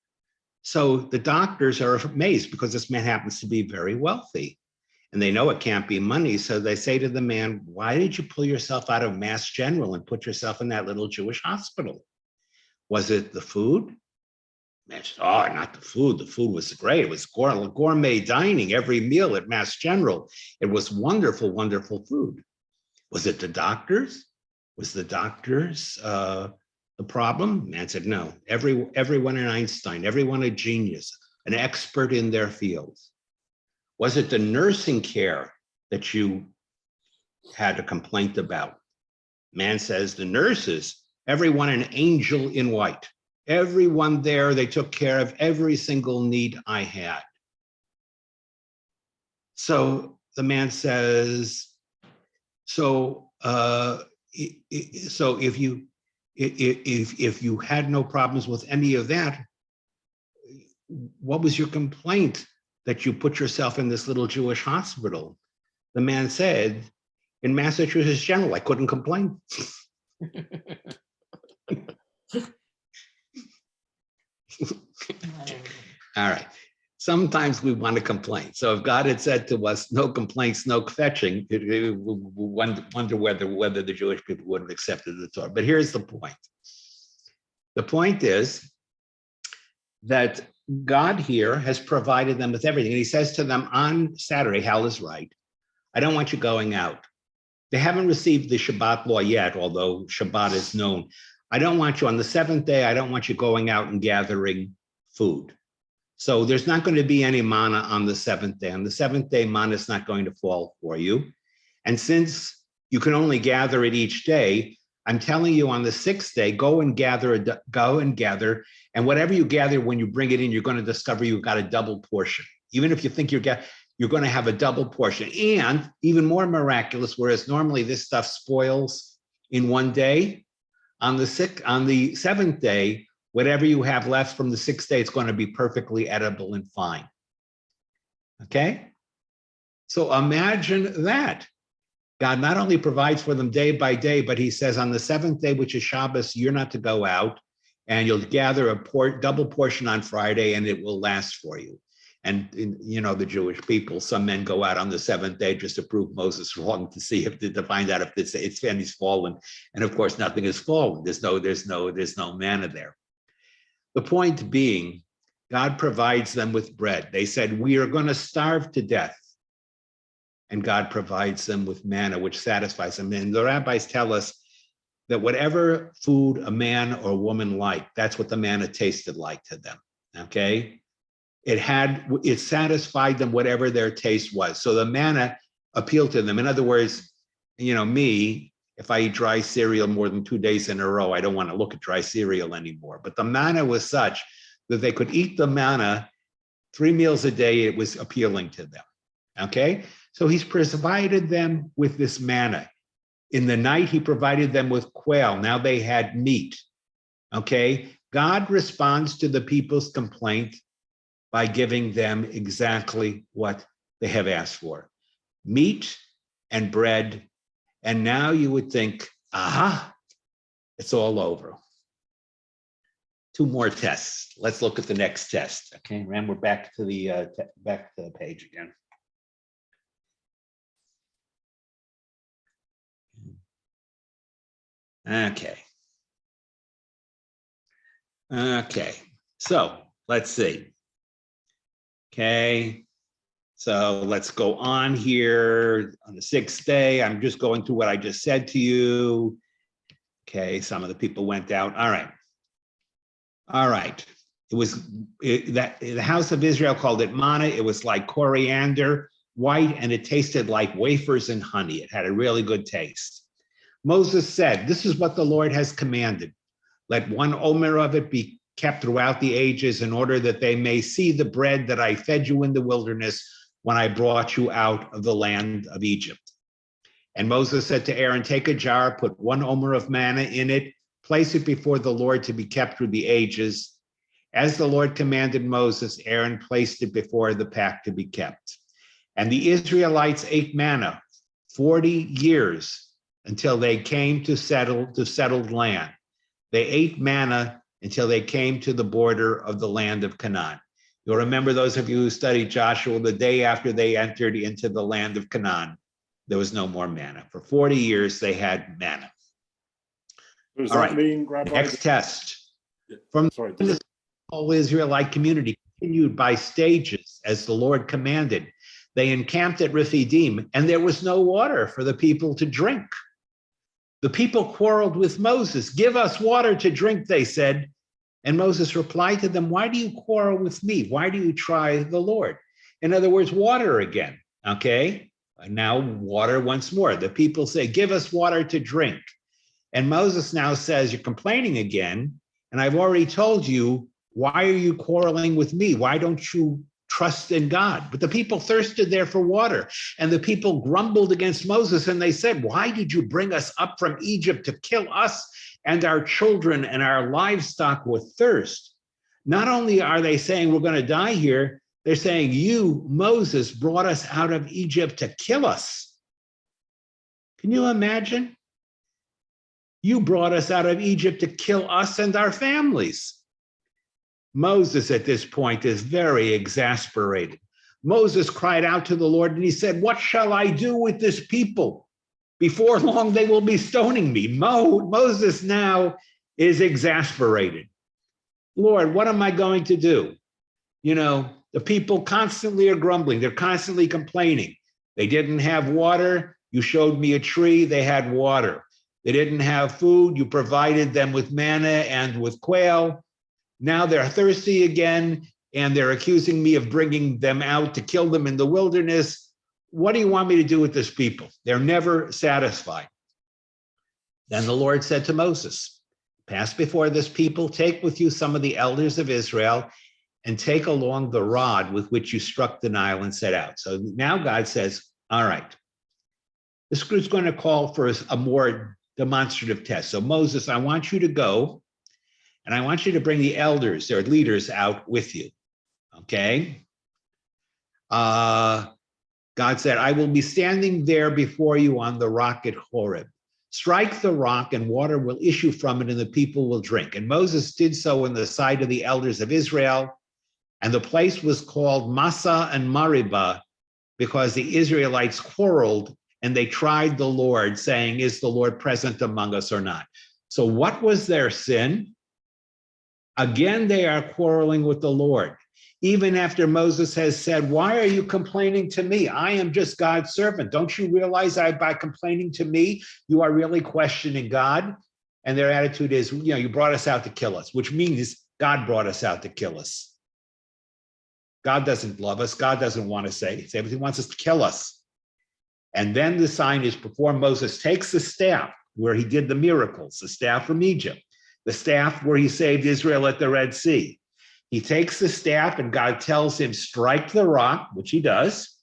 Speaker 1: So the doctors are amazed because this man happens to be very wealthy and they know it can't be money. So they say to the man, why did you pull yourself out of Mass General and put yourself in that little Jewish hospital? Was it the food? Man said, oh, not the food. The food was great. It was gourmet dining every meal at Mass General. It was wonderful, wonderful food. Was it the doctors? Was the doctors the problem? Man said, no. Everyone in Einstein, everyone a genius, an expert in their fields. Was it the nursing care that you had a complaint about? Man says, the nurses, everyone an angel in white. Everyone there, they took care of every single need I had. So the man says, so if you had no problems with any of that, what was your complaint that you put yourself in this little Jewish hospital? The man said, in Massachusetts General, I couldn't complain. All right. Sometimes we want to complain. So if God had said to us, no complaints, no fetching, we wonder whether the Jewish people would have accepted the Torah. But here's the point. The point is that God here has provided them with everything. And he says to them on Saturday, Hal is right, I don't want you going out. They haven't received the Shabbat law yet, although Shabbat is known. I don't want you on the seventh day, I don't want you going out and gathering food. So there's not going to be any manna on the seventh day. On the seventh day, manna is not going to fall for you. And since you can only gather it each day, I'm telling you on the sixth day, go and gather. And whatever you gather, when you bring it in, you're going to discover you've got a double portion. Even if you think you're going to have a double portion. And even more miraculous, whereas normally this stuff spoils in one day, on the seventh day, whatever you have left from the sixth day, it's going to be perfectly edible and fine. Okay? So imagine that. God not only provides for them day by day, but he says on the seventh day, which is Shabbos, you're not to go out, and you'll gather a double portion on Friday, and it will last for you. And you know, the Jewish people, some men go out on the seventh day just to prove Moses wrong, to see if to find out if it's he's fallen. And of course, nothing has fallen. There's no manna there. The point being, God provides them with bread. They said, we are going to starve to death. And God provides them with manna, which satisfies them. And the rabbis tell us that whatever food a man or woman liked, that's what the manna tasted like to them, okay? It satisfied them whatever their taste was. So the manna appealed to them. In other words, you know, me, if I eat dry cereal more than 2 days in a row, I don't want to look at dry cereal anymore. But the manna was such that they could eat the manna 3 meals a day. It was appealing to them, okay? So he's provided them with this manna. In the night, he provided them with quail. Now they had meat, okay? God responds to the people's complaint by giving them exactly what they have asked for: meat and bread. And now you would think, aha, it's all over. 2 more tests. Let's look at the next test. Okay, Ram, we're back to the page again. Okay, so let's see. Okay, so let's go on here. On the 6th day, I'm just going through what I just said to you. Okay, some of the people went out. All right. The house of Israel called it manna. It was like coriander, white, and it tasted like wafers and honey. It had a really good taste. Moses said, this is what the Lord has commanded. Let 1 omer of it be kept throughout the ages, in order that they may see the bread that I fed you in the wilderness when I brought you out of the land of Egypt. And Moses said to Aaron, take a jar, put 1 omer of manna in it, place it before the Lord to be kept through the ages. As the Lord commanded Moses, Aaron placed it before the pack to be kept. And the Israelites ate manna 40 years until they came to settled land. They ate manna until they came to the border of the land of Canaan. You'll remember, those of you who studied Joshua, the day after they entered into the land of Canaan, there was no more manna. For 40 years, they had manna.
Speaker 4: Does
Speaker 1: All
Speaker 4: that
Speaker 1: right.
Speaker 4: mean, Rabbi?
Speaker 1: Next test.
Speaker 4: Yeah,
Speaker 1: From
Speaker 4: sorry.
Speaker 1: the whole Israelite community continued by stages as the Lord commanded. They encamped at Rephidim, and there was no water for the people to drink. The people quarreled with Moses. Give us water to drink, they said. And Moses replied to them, why do you quarrel with me? Why do you try the Lord? In other words, water again, okay? Now water once more. The people say, give us water to drink. And Moses now says, you're complaining again, and I've already told you, why are you quarreling with me? Why don't you trust in God? But the people thirsted there for water, and the people grumbled against Moses, and they said, why did you bring us up from Egypt to kill us and our children and our livestock with thirst? Not only are they saying we're going to die here, they're saying you, Moses, brought us out of Egypt to kill us. Can you imagine? You brought us out of Egypt to kill us and our families. Moses at this point is very exasperated. Moses cried out to the Lord and he said, "What shall I do with this people? Before long, they will be stoning me." Moses now is exasperated. "Lord, what am I going to do? You know, the people constantly are grumbling. They're constantly complaining. They didn't have water. You showed me a tree. They had water. They didn't have food. You provided them with manna and with quail. Now they're thirsty again, and they're accusing me of bringing them out to kill them in the wilderness. What do you want me to do with this people? They're never satisfied." Then the Lord said to Moses, "Pass before this people, take with you some of the elders of Israel, and take along the rod with which you struck the Nile and set out." So now God says, all right, this group's going to call for a more demonstrative test. So Moses, I want you to go, and I want you to bring the elders, their leaders, out with you. Okay? God said, "I will be standing there before you on the rock at Horeb. Strike the rock and water will issue from it and the people will drink." And Moses did so in the sight of the elders of Israel. And the place was called Massah and Meribah because the Israelites quarreled and they tried the Lord, saying, "Is the Lord present among us or not?" So what was their sin? Again, they are quarreling with the Lord. Even after Moses has said, "Why are you complaining to me? I am just God's servant. Don't you realize that by complaining to me, you are really questioning God?" And their attitude is, you brought us out to kill us, which means God brought us out to kill us. God doesn't love us. God doesn't want to save. He wants us to kill us. And then the sign is before Moses takes the staff where he did the miracles, the staff from Egypt, the staff where he saved Israel at the Red Sea. He takes the staff and God tells him, strike the rock, which he does.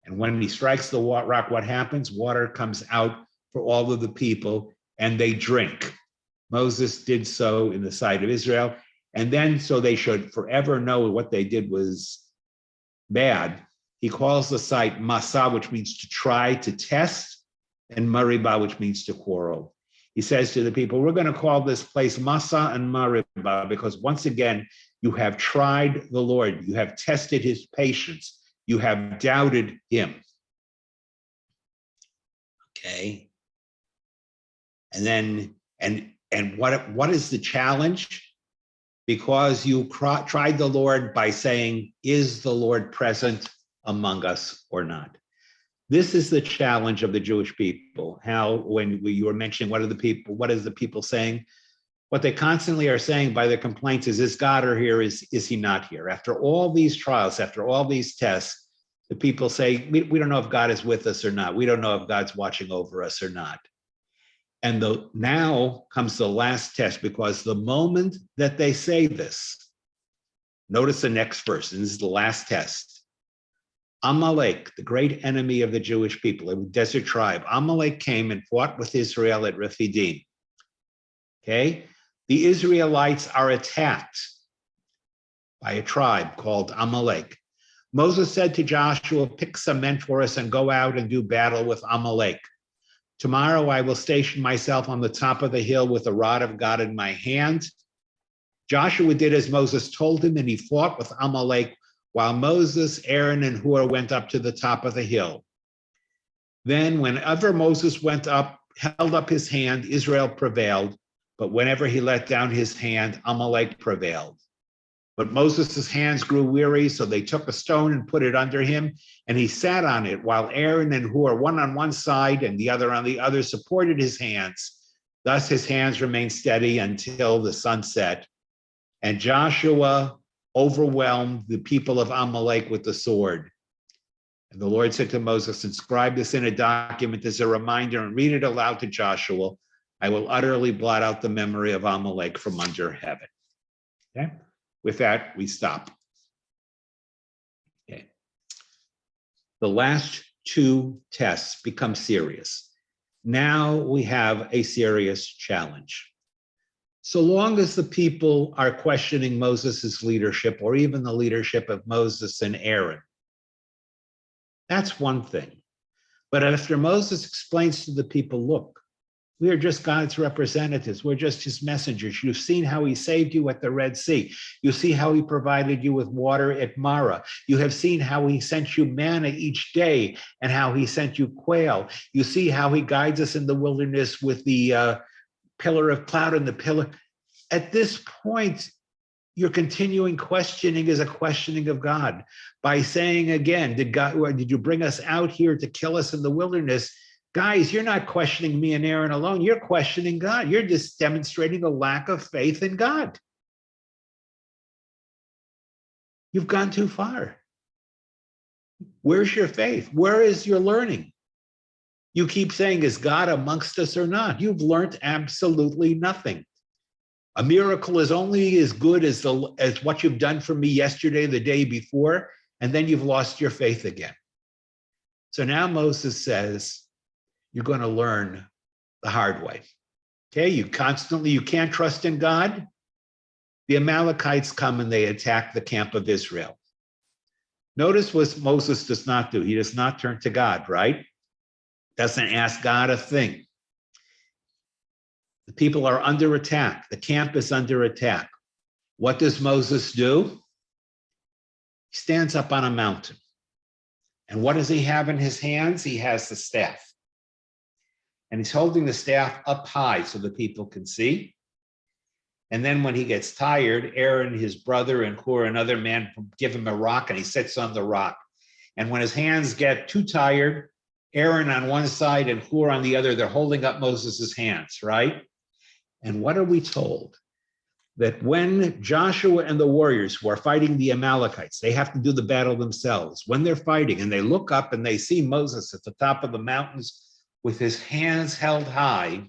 Speaker 1: And when he strikes the rock, what happens? Water comes out for all of the people and they drink. Moses did so in the sight of Israel. And then, so they should forever know what they did was bad, he calls the site Massah, which means to try, to test, and Meribah, which means to quarrel. He says to the people, we're going to call this place Massah and Meribah because once again, you have tried the Lord, you have tested his patience, you have doubted him. Okay. And then, and what is the challenge? Because you tried the Lord by saying, is the Lord present among us or not? This is the challenge of the Jewish people. How, when you were mentioning what is the people saying? What they constantly are saying by their complaints is God here, is he not here? After all these trials, after all these tests, the people say, we don't know if God is with us or not. We don't know if God's watching over us or not. And now comes the last test, because the moment that they say this, notice the next verse, and this is the last test. Amalek, the great enemy of the Jewish people, a desert tribe, Amalek came and fought with Israel at Rephidim. Okay, the Israelites are attacked by a tribe called Amalek. Moses said to Joshua, pick some men for us and go out and do battle with Amalek. Tomorrow I will station myself on the top of the hill with the rod of God in my hand. Joshua did as Moses told him, and he fought with Amalek while Moses, Aaron, and Hur went up to the top of the hill. Then whenever Moses went up, held up his hand, Israel prevailed, but whenever he let down his hand, Amalek prevailed. But Moses' hands grew weary, so they took a stone and put it under him, and he sat on it while Aaron and Hur, one on one side and the other on the other, supported his hands. Thus his hands remained steady until the sun set. And Joshua overwhelmed the people of Amalek with the sword. And the Lord said to Moses, inscribe this in a document as a reminder and read it aloud to Joshua. I will utterly blot out the memory of Amalek from under heaven. Okay. With that, we stop. Okay. The last two tests become serious. Now we have a serious challenge. So long as the people are questioning Moses' leadership, or even the leadership of Moses and Aaron, that's one thing. But after Moses explains to the people, look, We are just God's representatives. We're just his messengers. You've seen how he saved you at the Red Sea. You see how he provided you with water at Marah. You have seen how he sent you manna each day and how he sent you quail. You see how he guides us in the wilderness with the pillar of cloud and the pillar. At this point, your continuing questioning is a questioning of God by saying again, did you bring us out here to kill us in the wilderness? Guys, you're not questioning me and Aaron alone. You're questioning God. You're just demonstrating a lack of faith in God. You've gone too far. Where's your faith? Where is your learning? You keep saying, is God amongst us or not? You've learned absolutely nothing. A miracle is only as good as what you've done for me yesterday, the day before, and then you've lost your faith again. So now Moses says, you're going to learn the hard way. Okay, you can't trust in God. The Amalekites come and they attack the camp of Israel. Notice what Moses does not do. He does not turn to God, right? Doesn't ask God a thing. The people are under attack. The camp is under attack. What does Moses do? He stands up on a mountain. And what does he have in his hands? He has the staff. And he's holding the staff up high so the people can see. And then when he gets tired, Aaron, his brother, and Hur, another man, give him a rock, and he sits on the rock. And when his hands get too tired, Aaron on one side and Hur on the other, they're holding up Moses's hands, right? And what are we told? That when Joshua and the warriors who are fighting the Amalekites, they have to do the battle themselves. When they're fighting and they look up and they see Moses at the top of the mountains with his hands held high,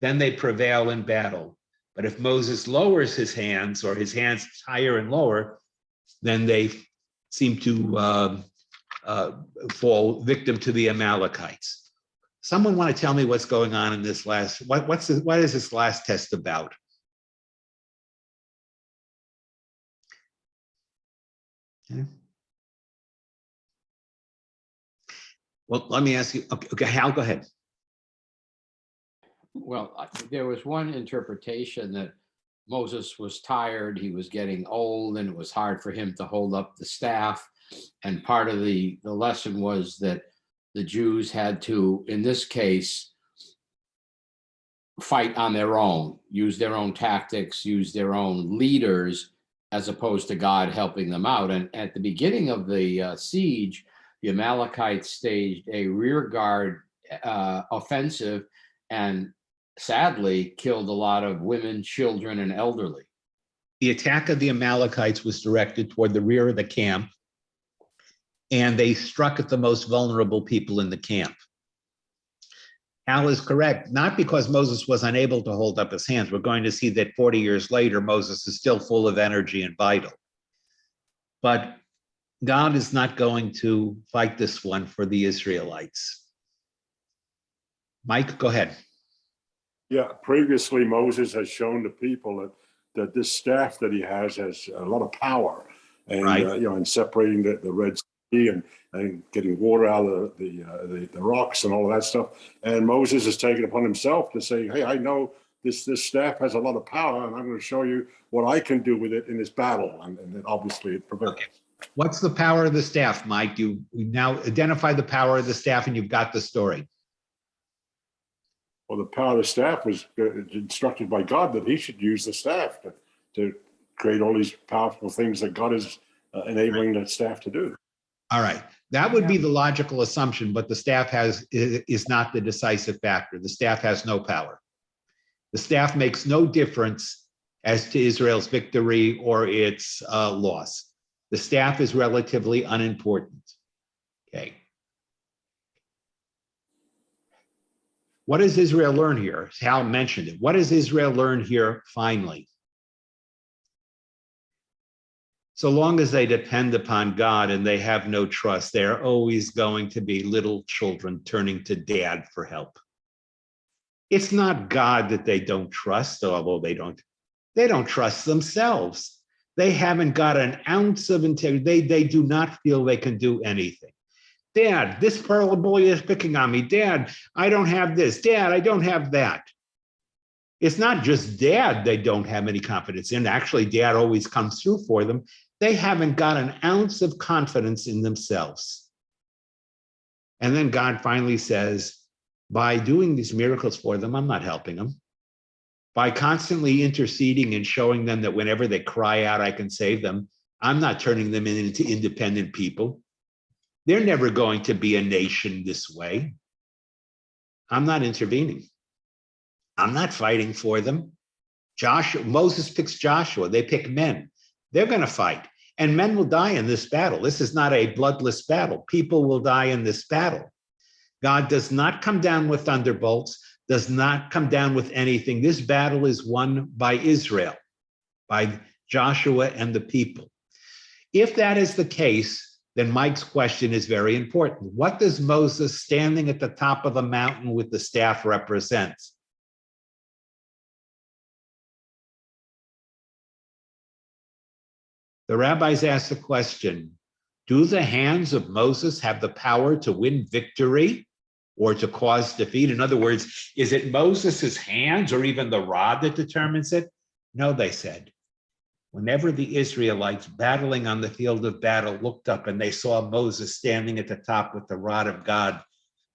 Speaker 1: then they prevail in battle. But if Moses lowers his hands or his hands higher and lower, then they seem to fall victim to the Amalekites. Someone want to tell me what's going on in this last, what is this last test about? Okay. Well, let me ask you, okay, Hal, go ahead.
Speaker 11: Well, there was one interpretation that Moses was tired, he was getting old, and it was hard for him to hold up the staff. And part of the lesson was that the Jews had to, in this case, fight on their own, use their own tactics, use their own leaders, as opposed to God helping them out. And at the beginning of the siege, the Amalekites staged a rear guard offensive and sadly killed a lot of women, children, and elderly.
Speaker 1: The attack of the Amalekites was directed toward the rear of the camp, and they struck at the most vulnerable people in the camp. Al is correct, not because Moses was unable to hold up his hands. We're going to see that 40 years later, Moses is still full of energy and vital. But God is not going to fight this one for the Israelites. Mike, go ahead.
Speaker 4: Yeah, previously Moses has shown the people that this staff that he has a lot of power, and
Speaker 1: right.
Speaker 4: In separating the Red Sea and getting water out of the rocks and all of that stuff. And Moses has taken upon himself to say, hey, I know this staff has a lot of power, and I'm going to show you what I can do with it in this battle. And then obviously it prevails.
Speaker 1: Okay. What's the power of the staff, Mike? You now identify the power of the staff and you've got the story.
Speaker 4: Well, the power of the staff was instructed by God that he should use the staff to create all these powerful things that God is enabling that staff to do.
Speaker 1: All right. That would be the logical assumption, but the staff is not the decisive factor. The staff has no power. The staff makes no difference as to Israel's victory or its loss. The staff is relatively unimportant. Okay. What does Israel learn here? Hal mentioned it. What does Israel learn here finally? So long as they depend upon God and they have no trust, they're always going to be little children turning to dad for help. It's not God that they don't trust, although they don't trust themselves. They haven't got an ounce of integrity. They do not feel they can do anything. Dad, this poor boy is picking on me. Dad, I don't have this. Dad, I don't have that. It's not just dad they don't have any confidence in. Actually, dad always comes through for them. They haven't got an ounce of confidence in themselves. And then God finally says, by doing these miracles for them, I'm not helping them. By constantly interceding and showing them that whenever they cry out, I can save them, I'm not turning them into independent people. They're never going to be a nation this way. I'm not intervening. I'm not fighting for them. Moses picks Joshua. They pick men. They're going to fight. And men will die in this battle. This is not a bloodless battle. People will die in this battle. God does not come down with thunderbolts, does not come down with anything. This battle is won by Israel, by Joshua and the people. If that is the case, then Mike's question is very important. What does Moses standing at the top of the mountain with the staff represent? The rabbis ask the question, do the hands of Moses have the power to win victory or to cause defeat? In other words, is it Moses's hands or even the rod that determines it? No, they said. Whenever the Israelites battling on the field of battle looked up and they saw Moses standing at the top with the rod of God,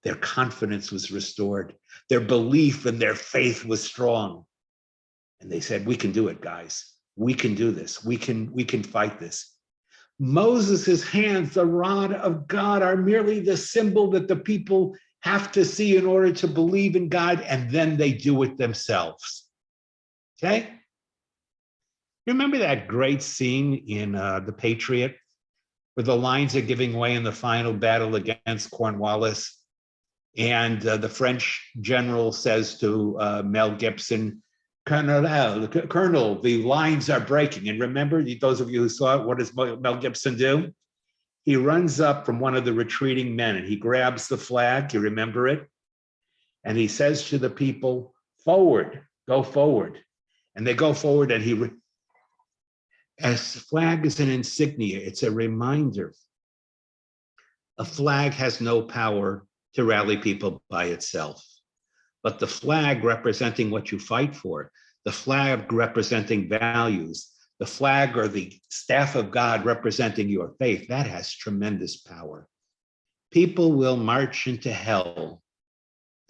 Speaker 1: their confidence was restored. Their belief and their faith was strong. And they said, we can do it, guys. We can do this. We can fight this. Moses's hands, the rod of God, are merely the symbol that the people have to see in order to believe in God, and then they do it themselves. Okay? Remember that great scene in The Patriot, where the lines are giving way in the final battle against Cornwallis, and the French general says to Mel Gibson, Colonel, the lines are breaking. And remember, those of you who saw it, what does Mel Gibson do? He runs up from one of the retreating men and he grabs the flag, you remember it? And he says to the people, forward, go forward. And they go forward and as flag is an insignia, it's a reminder. A flag has no power to rally people by itself. But the flag representing what you fight for, the flag representing values, the flag or the staff of God representing your faith, that has tremendous power. People will march into hell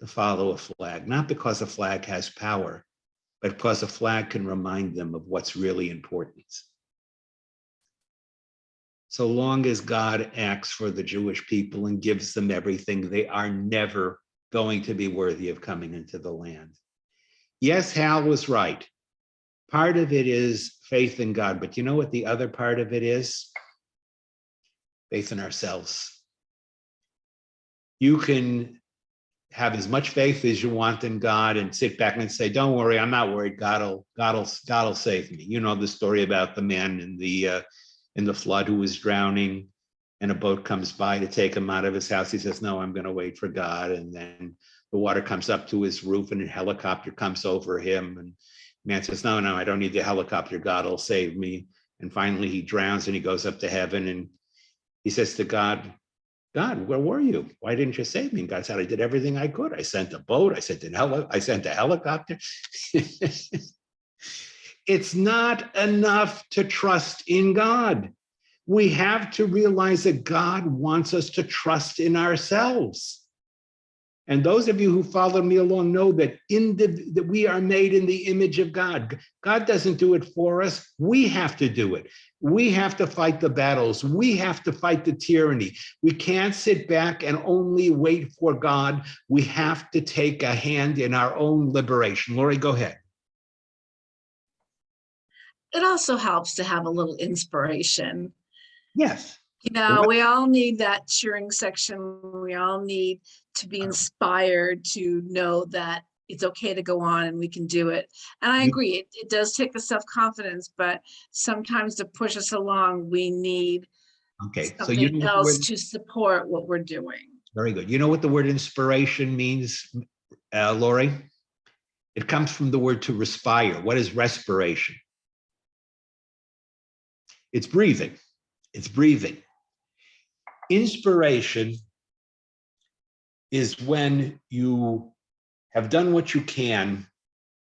Speaker 1: to follow a flag, not because a flag has power, but because a flag can remind them of what's really important. So long as God acts for the Jewish people and gives them everything, they are never going to be worthy of coming into the land. Yes, Hal was right. Part of it is faith in God, but you know what the other part of it is? Faith in ourselves. You can have as much faith as you want in God and sit back and say, don't worry, I'm not worried, God will save me. You know the story about the man in the flood who was drowning, and a boat comes by to take him out of his house. He says, no, I'm going to wait for God. And then the water comes up to his roof and a helicopter comes over him. And the man says, no, I don't need the helicopter. God will save me. And finally he drowns and he goes up to heaven and he says to God, where were you? Why didn't you save me? And God said, I did everything I could. I sent a boat. I sent a helicopter. It's not enough to trust in God. We have to realize that God wants us to trust in ourselves. And those of you who follow me along know that that we are made in the image of God. God doesn't do it for us. We have to do it. We have to fight the battles. We have to fight the tyranny. We can't sit back and only wait for God. We have to take a hand in our own liberation. Lori, go ahead.
Speaker 7: It also helps to have a little inspiration.
Speaker 1: Yes.
Speaker 7: You know, we all need that cheering section. We all need to be inspired to know that it's okay to go on and we can do it. And I agree, it does take the self-confidence, but sometimes to push us along, we need something else to support what we're doing.
Speaker 1: Very good. You know what the word inspiration means, Lori? It comes from the word to respire. What is respiration? It's breathing. It's breathing. Inspiration is when you have done what you can,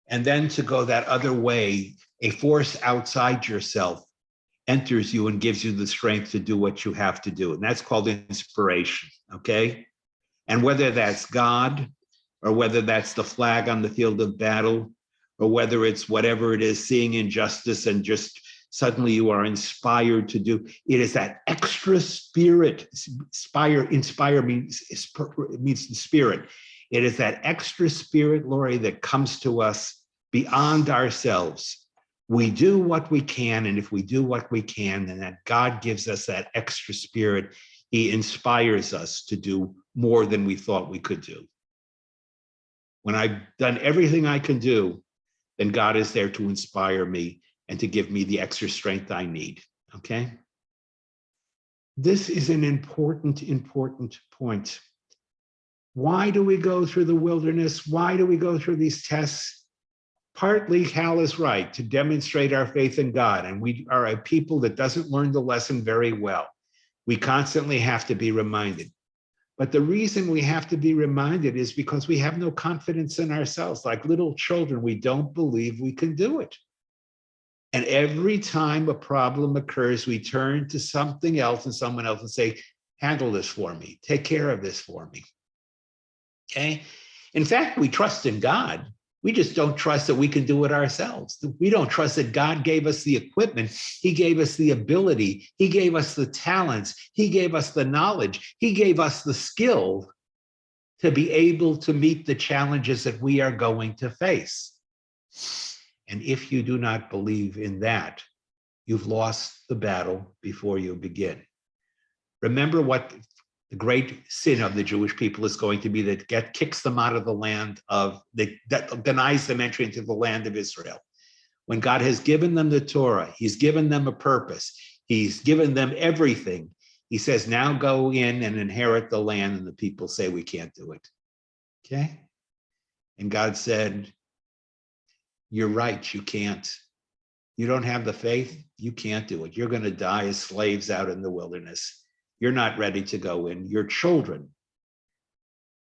Speaker 1: and then to go that other way, a force outside yourself enters you and gives you the strength to do what you have to do. And that's called inspiration, okay? And whether that's God, or whether that's the flag on the field of battle, or whether it's whatever it is, seeing injustice and just suddenly you are inspired to do, it is that extra spirit. Inspire means the spirit. It is that extra spirit, Lori, that comes to us beyond ourselves. We do what we can, and if we do what we can, then that God gives us that extra spirit. He inspires us to do more than we thought we could do. When I've done everything I can do, then God is there to inspire me and to give me the extra strength I need, okay? This is an important point. Why do we go through the wilderness? Why do we go through these tests? Partly, Hal is right, to demonstrate our faith in God. And we are a people that doesn't learn the lesson very well. We constantly have to be reminded. But the reason we have to be reminded is because we have no confidence in ourselves. Like little children, we don't believe we can do it. And every time a problem occurs, we turn to something else and someone else and say, handle this for me, take care of this for me. Okay? In fact, we trust in God. We just don't trust that we can do it ourselves. We don't trust that God gave us the equipment. He gave us the ability. He gave us the talents. He gave us the knowledge. He gave us the skill to be able to meet the challenges that we are going to face. And if you do not believe in that, you've lost the battle before you begin. Remember what the great sin of the Jewish people is going to be, that kicks them out of the land that denies them entry into the land of Israel. When God has given them the Torah, he's given them a purpose, he's given them everything. He says, now go in and inherit the land, and the people say, we can't do it. Okay? And God said, you're right, you can't. You don't have the faith, you can't do it. You're going to die as slaves out in the wilderness. You're not ready to go in. Your children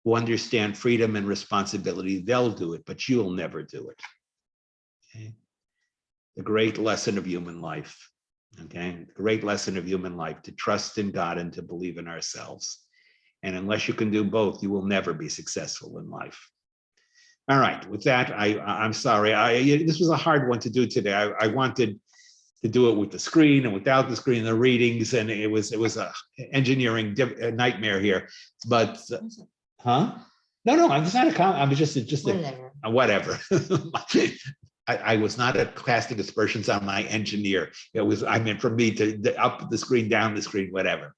Speaker 1: who understand freedom and responsibility, they'll do it, but you'll never do it. Okay? The great lesson of human life. Okay? The great lesson of human life, to trust in God and to believe in ourselves. And unless you can do both, you will never be successful in life. All right, with that, I'm sorry. This was a hard one to do today. I wanted to do it with the screen and without the screen, the readings, and it was a engineering nightmare here. But No, I was not I was just whatever. I was not casting aspersions on my engineer. I meant for me to up the screen, down the screen, whatever.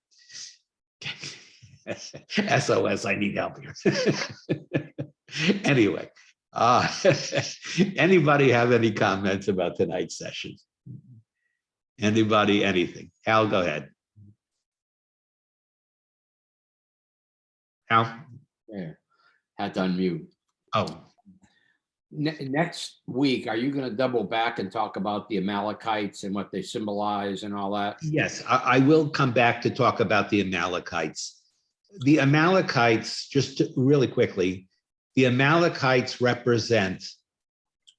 Speaker 1: SOS, I need help here. Anyway, anybody have any comments about tonight's session? Anybody, anything? Al, go ahead. Al?
Speaker 11: Yeah, had to unmute.
Speaker 1: Oh,
Speaker 11: Next week, are you going to double back and talk about the Amalekites and what they symbolize and all that?
Speaker 1: yes, I will come back to talk about the Amalekites. The Amalekites, really quickly, the Amalekites represent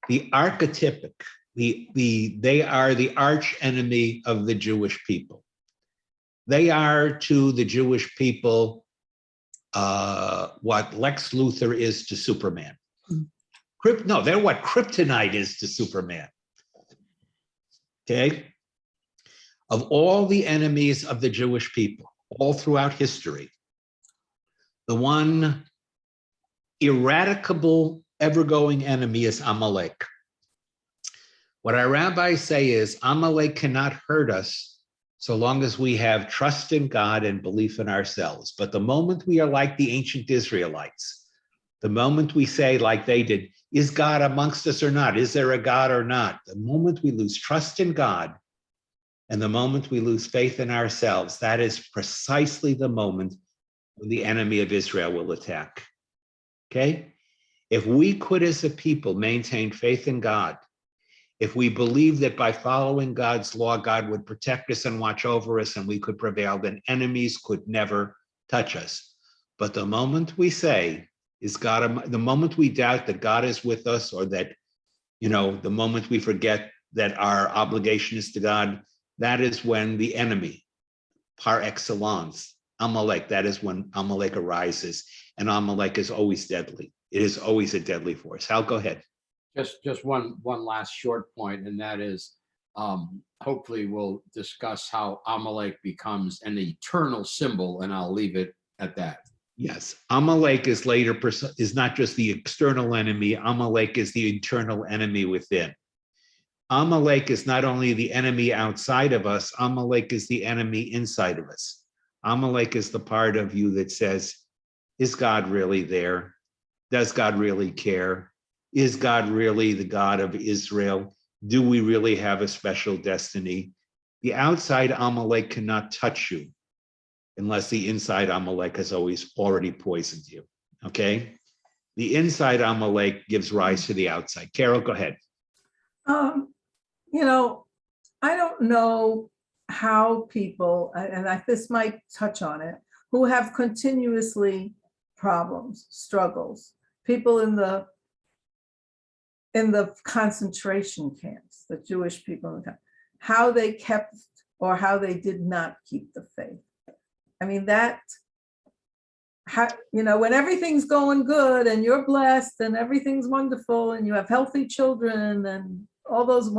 Speaker 1: the archetypic, they are the arch enemy of the Jewish people. They are to the Jewish people what Lex Luthor is to Superman. No, they're what kryptonite is to Superman. Okay? Of all the enemies of the Jewish people, all throughout history, the one eradicable, ever-going enemy is Amalek. What our rabbis say is Amalek cannot hurt us so long as we have trust in God and belief in ourselves. But the moment we are like the ancient Israelites, the moment we say, like they did, is God amongst us or not? Is there a God or not? The moment we lose trust in God and the moment we lose faith in ourselves, that is precisely the moment when the enemy of Israel will attack. Okay? If we could, as a people, maintain faith in God, if we believe that by following God's law, God would protect us and watch over us and we could prevail, then enemies could never touch us. But the moment we say, is God, the moment we doubt that God is with us, or that, the moment we forget that our obligation is to God, that is when the enemy, par excellence, Amalek, that is when Amalek arises. And Amalek is always deadly. It is always a deadly force. Hal, go ahead.
Speaker 11: Just one last short point, and that is, hopefully we'll discuss how Amalek becomes an eternal symbol, and I'll leave it at that.
Speaker 1: Yes, Amalek is is not just the external enemy. Amalek is the internal enemy within. Amalek is not only the enemy outside of us, Amalek is the enemy inside of us. Amalek is the part of you that says, is God really there? Does God really care? Is God really the God of Israel? Do we really have a special destiny? The outside Amalek cannot touch you unless the inside Amalek has already poisoned you, okay? The inside Amalek gives rise to the outside. Carol, go ahead.
Speaker 12: I don't know how people, this might touch on it, who have continuously problems, struggles, people in the concentration camps, the Jewish people, how they kept or how they did not keep the faith. I mean, when everything's going good and you're blessed and everything's wonderful and you have healthy children and all those,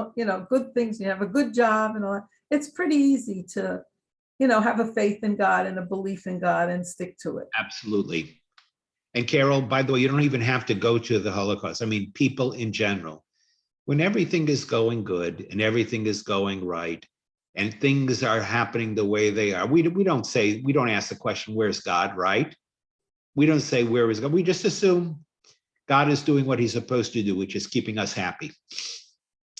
Speaker 12: good things, you have a good job and all that, it's pretty easy to, have a faith in God and a belief in God and stick to it.
Speaker 1: Absolutely. And Carol, by the way, you don't even have to go to the Holocaust. I mean, people in general, when everything is going good and everything is going right and things are happening the way they are, we don't ask the question, where's God, right? We don't say, where is God? We just assume God is doing what he's supposed to do, which is keeping us happy.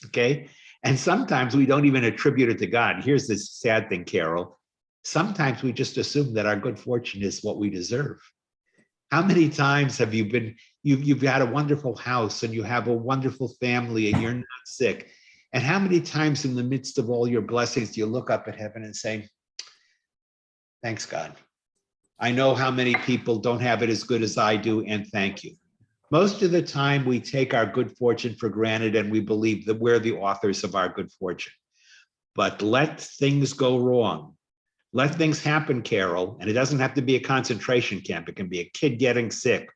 Speaker 1: Okay. And sometimes we don't even attribute it to God. Here's this sad thing, Carol. Sometimes we just assume that our good fortune is what we deserve. How many times have you've had a wonderful house and you have a wonderful family and you're not sick? And how many times in the midst of all your blessings do you look up at heaven and say, thanks, God. I know how many people don't have it as good as I do, and thank you. Most of the time, we take our good fortune for granted and we believe that we're the authors of our good fortune. But let things go wrong. Let things happen, Carol, and it doesn't have to be a concentration camp. It can be a kid getting sick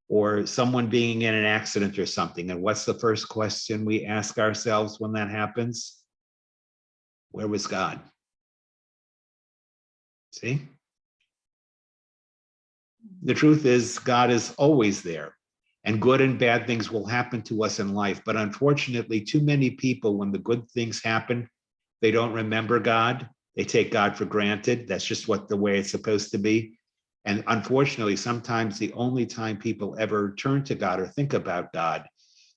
Speaker 1: or someone being in an accident or something. And what's the first question we ask ourselves when that happens? Where was God? See? The truth is, God is always there, and good and bad things will happen to us in life. But unfortunately, too many people, when the good things happen, they don't remember God. They take God for granted. That's just the way it's supposed to be. And unfortunately, sometimes the only time people ever turn to God or think about God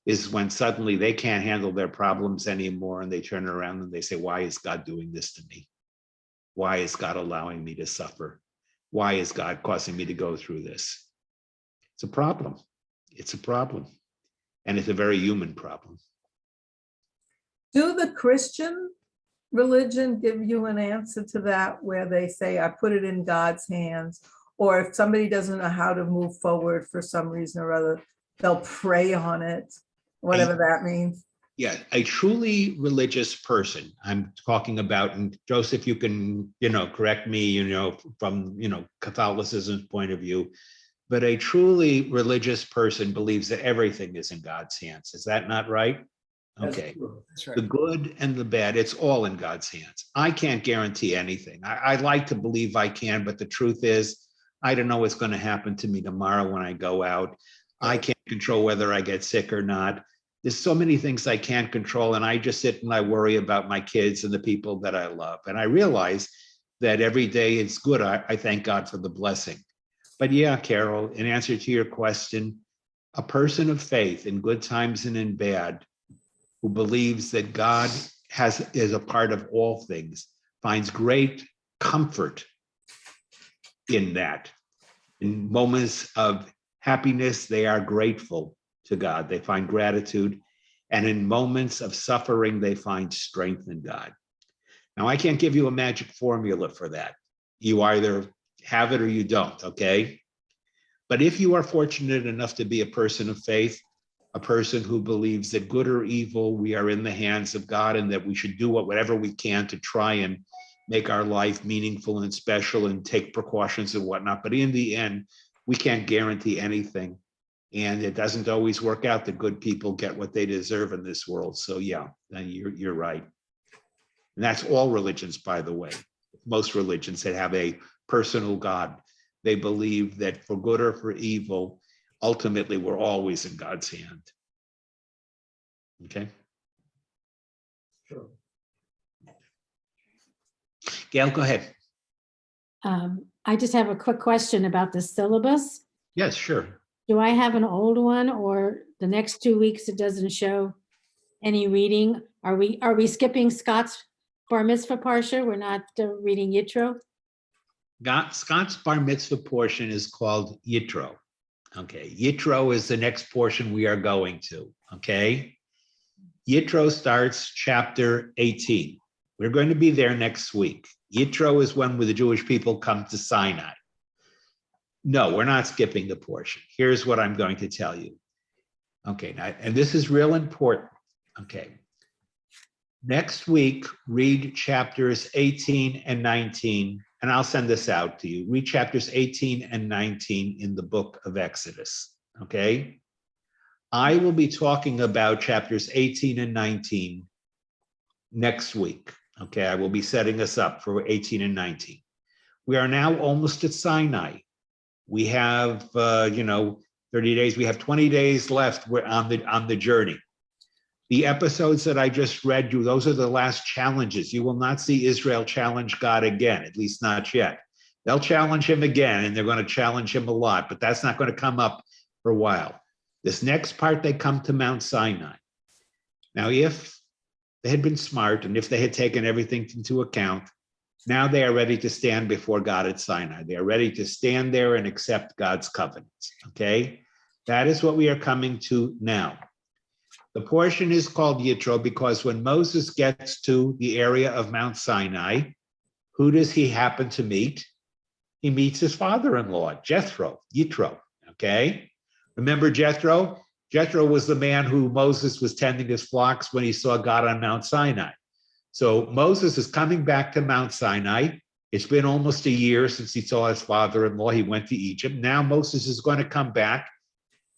Speaker 1: is when suddenly they can't handle their problems anymore and they turn around and they say, why is God doing this to me? Why is God allowing me to suffer? Why is God causing me to go through this? It's a problem. It's a problem. And it's a very human problem.
Speaker 12: Do the Christian religion give you an answer to that, where they say, I put it in God's hands? Or if somebody doesn't know how to move forward for some reason or other, they'll pray on it, whatever that means.
Speaker 1: Yeah, a truly religious person, I'm talking about, and Joseph, you can, correct me, from, Catholicism's point of view, but a truly religious person believes that everything is in God's hands. Is that not right? Okay.
Speaker 9: That's right.
Speaker 1: The good and the bad, it's all in God's hands. I can't guarantee anything. I like to believe I can, but the truth is, I don't know what's going to happen to me tomorrow when I go out. I can't control whether I get sick or not. There's so many things I can't control, and I just sit and I worry about my kids and the people that I love. And I realize that every day it's good. I thank God for the blessing. But yeah, Carol, in answer to your question, a person of faith in good times and in bad, who believes that God is a part of all things, finds great comfort in that. In moments of happiness, they are grateful to God. They find gratitude. And in moments of suffering, they find strength in God. Now, I can't give you a magic formula for that. You either have it or you don't, okay? But if you are fortunate enough to be a person of faith, a person who believes that good or evil, we are in the hands of God and that we should do whatever we can to try and make our life meaningful and special and take precautions and whatnot. But in the end, we can't guarantee anything. And it doesn't always work out that good people get what they deserve in this world. So yeah, you're right. And that's all religions, by the way. Most religions that have a personal God, they believe that for good or for evil, ultimately we're always in God's hand. Okay.
Speaker 11: Sure.
Speaker 1: Gail, go ahead.
Speaker 3: I just have a quick question about the syllabus.
Speaker 1: Yes, sure.
Speaker 3: Do I have an old one, or the next 2 weeks it doesn't show any reading? Are we skipping Scott's bar mitzvah parsha? We're not reading Yitro?
Speaker 1: Scott's bar mitzvah portion is called Yitro. Okay, Yitro is the next portion we are going to. Okay, Yitro starts chapter 18. We're going to be there next week. Yitro is when the Jewish people come to Sinai. No, we're not skipping the portion. Here's what I'm going to tell you. Okay, now, and this is real important. Okay. Next week, read chapters 18 and 19, and I'll send this out to you. Read chapters 18 and 19 in the book of Exodus, okay? I will be talking about chapters 18 and 19 next week, okay? I will be setting us up for 18 and 19. We are now almost at Sinai. We have, 30 days. We have 20 days left. We're on the journey. The episodes that I just read you, those are the last challenges. You will not see Israel challenge God again, at least not yet. They'll challenge him again, and they're going to challenge him a lot, but that's not going to come up for a while. This next part, they come to Mount Sinai. Now, if they had been smart and if they had taken everything into account, now they are ready to stand before God at Sinai. They are ready to stand there and accept God's covenants, okay? That is what we are coming to now. The portion is called Yitro because when Moses gets to the area of Mount Sinai, who does he happen to meet? He meets his father-in-law, Jethro, Yitro, okay? Remember Jethro? Jethro was the man who Moses was tending his flocks when he saw God on Mount Sinai. So Moses is coming back to Mount Sinai. It's been almost a year since he saw his father-in-law. He went to Egypt. Now Moses is going to come back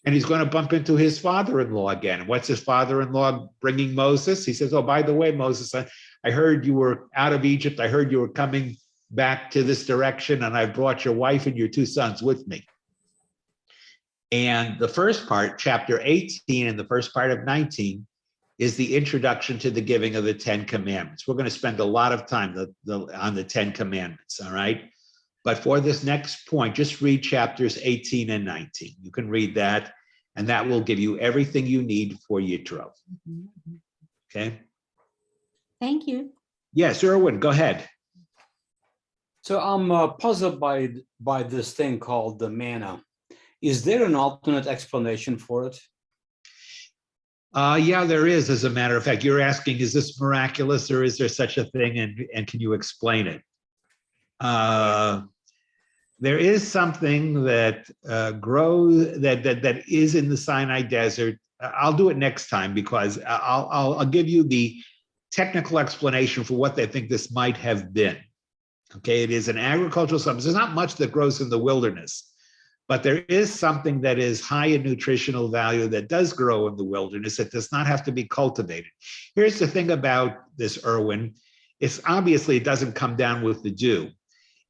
Speaker 1: and he's going to bump into his father-in-law again. And what's his father-in-law bringing Moses? He says, oh, by the way, Moses, I heard you were out of Egypt. I heard you were coming back to this direction, and I brought your wife and your 2 sons with me. And the first part, chapter 18 and the first part of 19, is the introduction to the giving of the 10 commandments. We're going to spend a lot of time on the 10 commandments, all right? But for this next point, just read chapters 18 and 19. You can read that, and that will give you everything you need for Yitro. Okay?
Speaker 3: Thank you.
Speaker 1: Yes, Erwin, go ahead.
Speaker 13: So I'm puzzled by this thing called the manna. Is there an alternate explanation for it?
Speaker 1: Yeah, there is, as a matter of fact. You're asking, is this miraculous or is there such a thing, and can you explain it? There is something that grows, that is in the Sinai desert. I'll do it next time because I'll give you the technical explanation for what they think this might have been. Okay, it is an agricultural substance. There's not much that grows in the wilderness, but there is something that is high in nutritional value that does grow in the wilderness that does not have to be cultivated. Here's the thing about this, Erwin. It's obviously, it doesn't come down with the dew.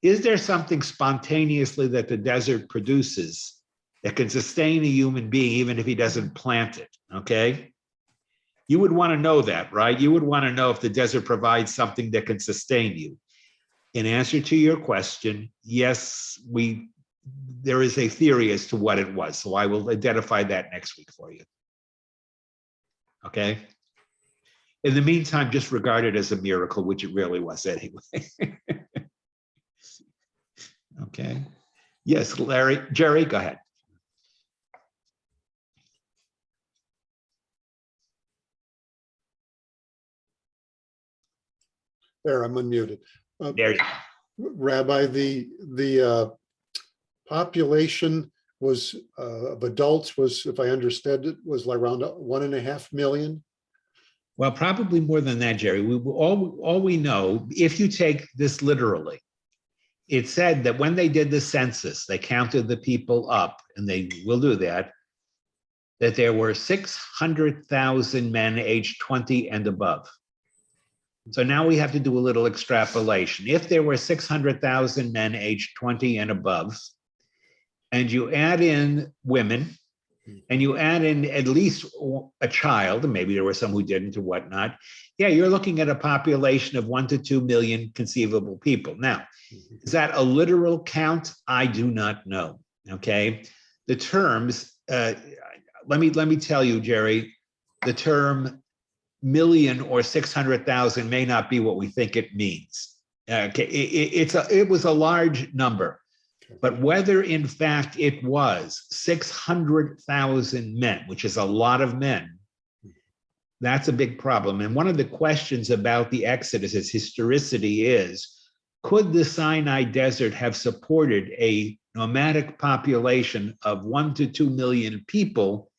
Speaker 1: Is there something spontaneously that the desert produces that can sustain a human being even if he doesn't plant it, okay? You would want to know that, right? You would want to know if the desert provides something that can sustain you. In answer to your question, yes, there is a theory as to what it was. So I will identify that next week for you. Okay? In the meantime, just regard it as a miracle, which it really was anyway. Okay. Yes, Jerry, go ahead.
Speaker 14: There, I'm unmuted.
Speaker 1: There you go.
Speaker 14: Rabbi, the population was of adults was, if I understood it, was like around 1.5 million.
Speaker 1: Well, probably more than that, Jerry. All we know, if you take this literally, it said that when they did the census, they counted the people up, and they will do that, that there were 600,000 men aged 20 and above. So now we have to do a little extrapolation. If there were 600,000 men aged 20 and above, and you add in women, and you add in at least a child, and maybe there were some who didn't or whatnot, yeah, you're looking at a population of 1 to 2 million conceivable people. Now, is that a literal count? I do not know, okay? The terms, let me tell you, Jerry, the term million or 600,000 may not be what we think it means. Okay, it was a large number, but whether in fact it was 600,000 men, which is a lot of men, that's a big problem. And one of the questions about the Exodus, its historicity, is, could the Sinai Desert have supported a nomadic population of 1 to 2 million people,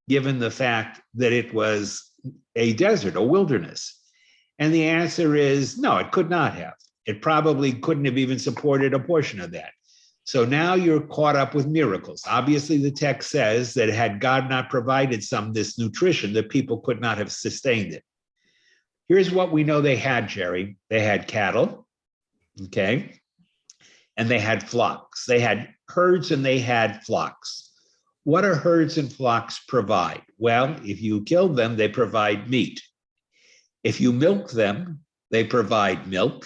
Speaker 1: given the fact that it was a desert, a wilderness? And the answer is no, it could not have. It probably couldn't have even supported a portion of that. So now you're caught up with miracles. Obviously, the text says that had God not provided this nutrition, that people could not have sustained it. Here's what we know they had, Jerry. They had cattle, okay? And they had flocks. They had herds and they had flocks. What do herds and flocks provide? Well, if you kill them, they provide meat. If you milk them, they provide milk.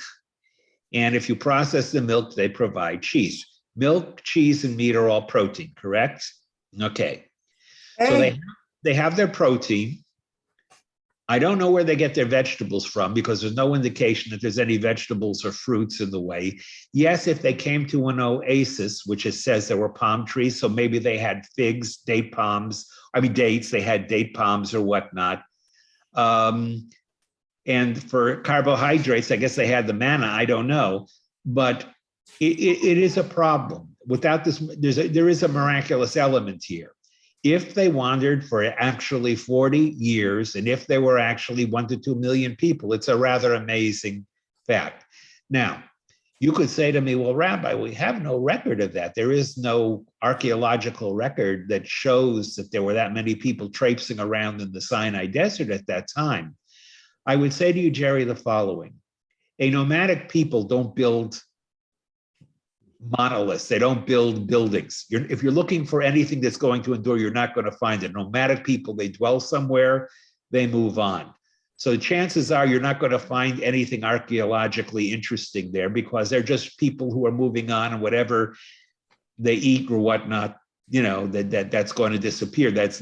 Speaker 1: And if you process the milk, they provide cheese. Milk, cheese, and meat are all protein, correct? Okay. So they have their protein. I don't know where they get their vegetables from, because there's no indication that there's any vegetables or fruits in the way. Yes, if they came to an oasis, which it says there were palm trees, so maybe they had figs, dates, they had date palms or whatnot. And for carbohydrates, I guess they had the manna, I don't know. But it is a problem. Without this, there is a miraculous element here. If they wandered for actually 40 years, and if there were actually 1 to 2 million people, it's a rather amazing fact. Now, you could say to me, well, Rabbi, we have no record of that. There is no archaeological record that shows that there were that many people traipsing around in the Sinai Desert at that time. I would say to you, Jerry, the following. A nomadic people don't build monoliths. They don't build buildings. If you're looking for anything that's going to endure, you're not going to find it. Nomadic people, they dwell somewhere, they move on. So chances are you're not going to find anything archaeologically interesting there, because they're just people who are moving on, and whatever they eat or whatnot, that's going to disappear. That's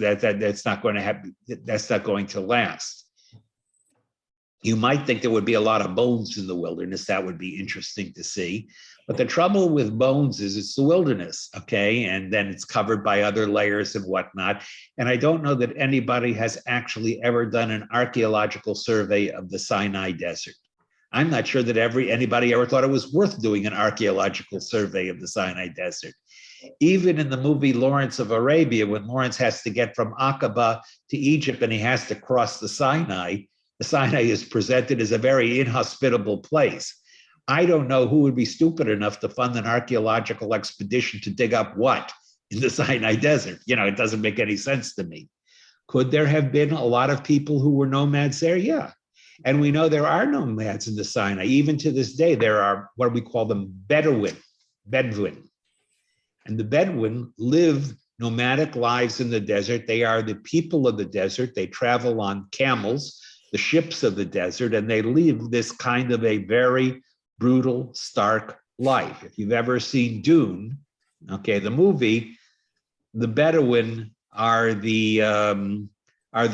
Speaker 1: not going to happen. That's not going to last. You might think there would be a lot of bones in the wilderness. That would be interesting to see. But the trouble with bones is it's the wilderness, okay? And then it's covered by other layers and whatnot. And I don't know that anybody has actually ever done an archaeological survey of the Sinai Desert. I'm not sure that anybody ever thought it was worth doing an archaeological survey of the Sinai Desert. Even in the movie Lawrence of Arabia, when Lawrence has to get from Aqaba to Egypt and he has to cross the Sinai is presented as a very inhospitable place. I don't know who would be stupid enough to fund an archaeological expedition to dig up what in the Sinai Desert. It doesn't make any sense to me. Could there have been a lot of people who were nomads there? Yeah. And we know there are nomads in the Sinai. Even to this day, there are what we call them Bedouin. And the Bedouin live nomadic lives in the desert. They are the people of the desert. They travel on camels, the ships of the desert, and they live this kind of a very brutal, stark life. If you've ever seen Dune, okay, the movie, the Bedouin are the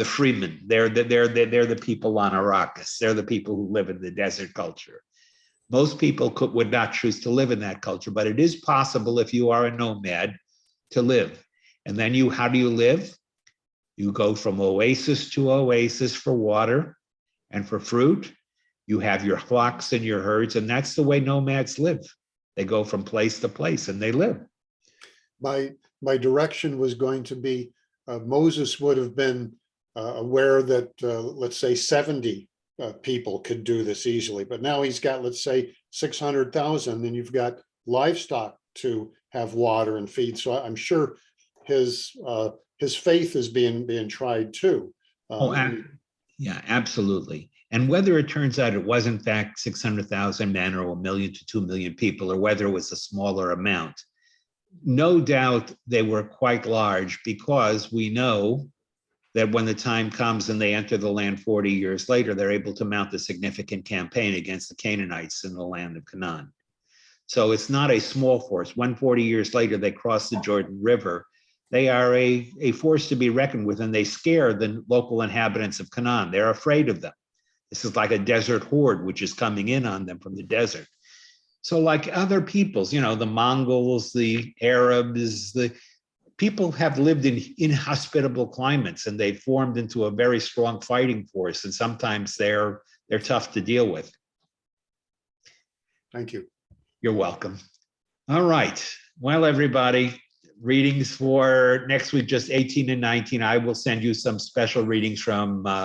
Speaker 1: freemen. They're the people on Arrakis. They're the people who live in the desert culture. Most people would not choose to live in that culture, but it is possible if you are a nomad to live. And then how do you live? You go from oasis to oasis for water and for fruit. You have your flocks and your herds, and that's the way nomads live. They go from place to place and they live.
Speaker 14: My my direction was going to be, Moses would have been aware that, let's say 70 people could do this easily, but now he's got, let's say 600,000, and you've got livestock to have water and feed. So I'm sure his faith is being tried too.
Speaker 1: Yeah, absolutely. And whether it turns out it was in fact 600,000 men or 1 million to 2 million people, or whether it was a smaller amount, no doubt they were quite large, because we know that when the time comes and they enter the land 40 years later, they're able to mount a significant campaign against the Canaanites in the land of Canaan. So it's not a small force. When 40 years later they cross the Jordan River, they are a force to be reckoned with, and they scare the local inhabitants of Canaan. They're afraid of them. This is like a desert horde which is coming in on them from the desert. So like other peoples, you know, the Mongols, the Arabs, the people have lived in inhospitable climates, and they've formed into a very strong fighting force, and sometimes they're tough to deal with.
Speaker 14: Thank you.
Speaker 1: You're welcome. All right. Well, everybody, readings for next week, just 18 and 19. I will send you some special readings from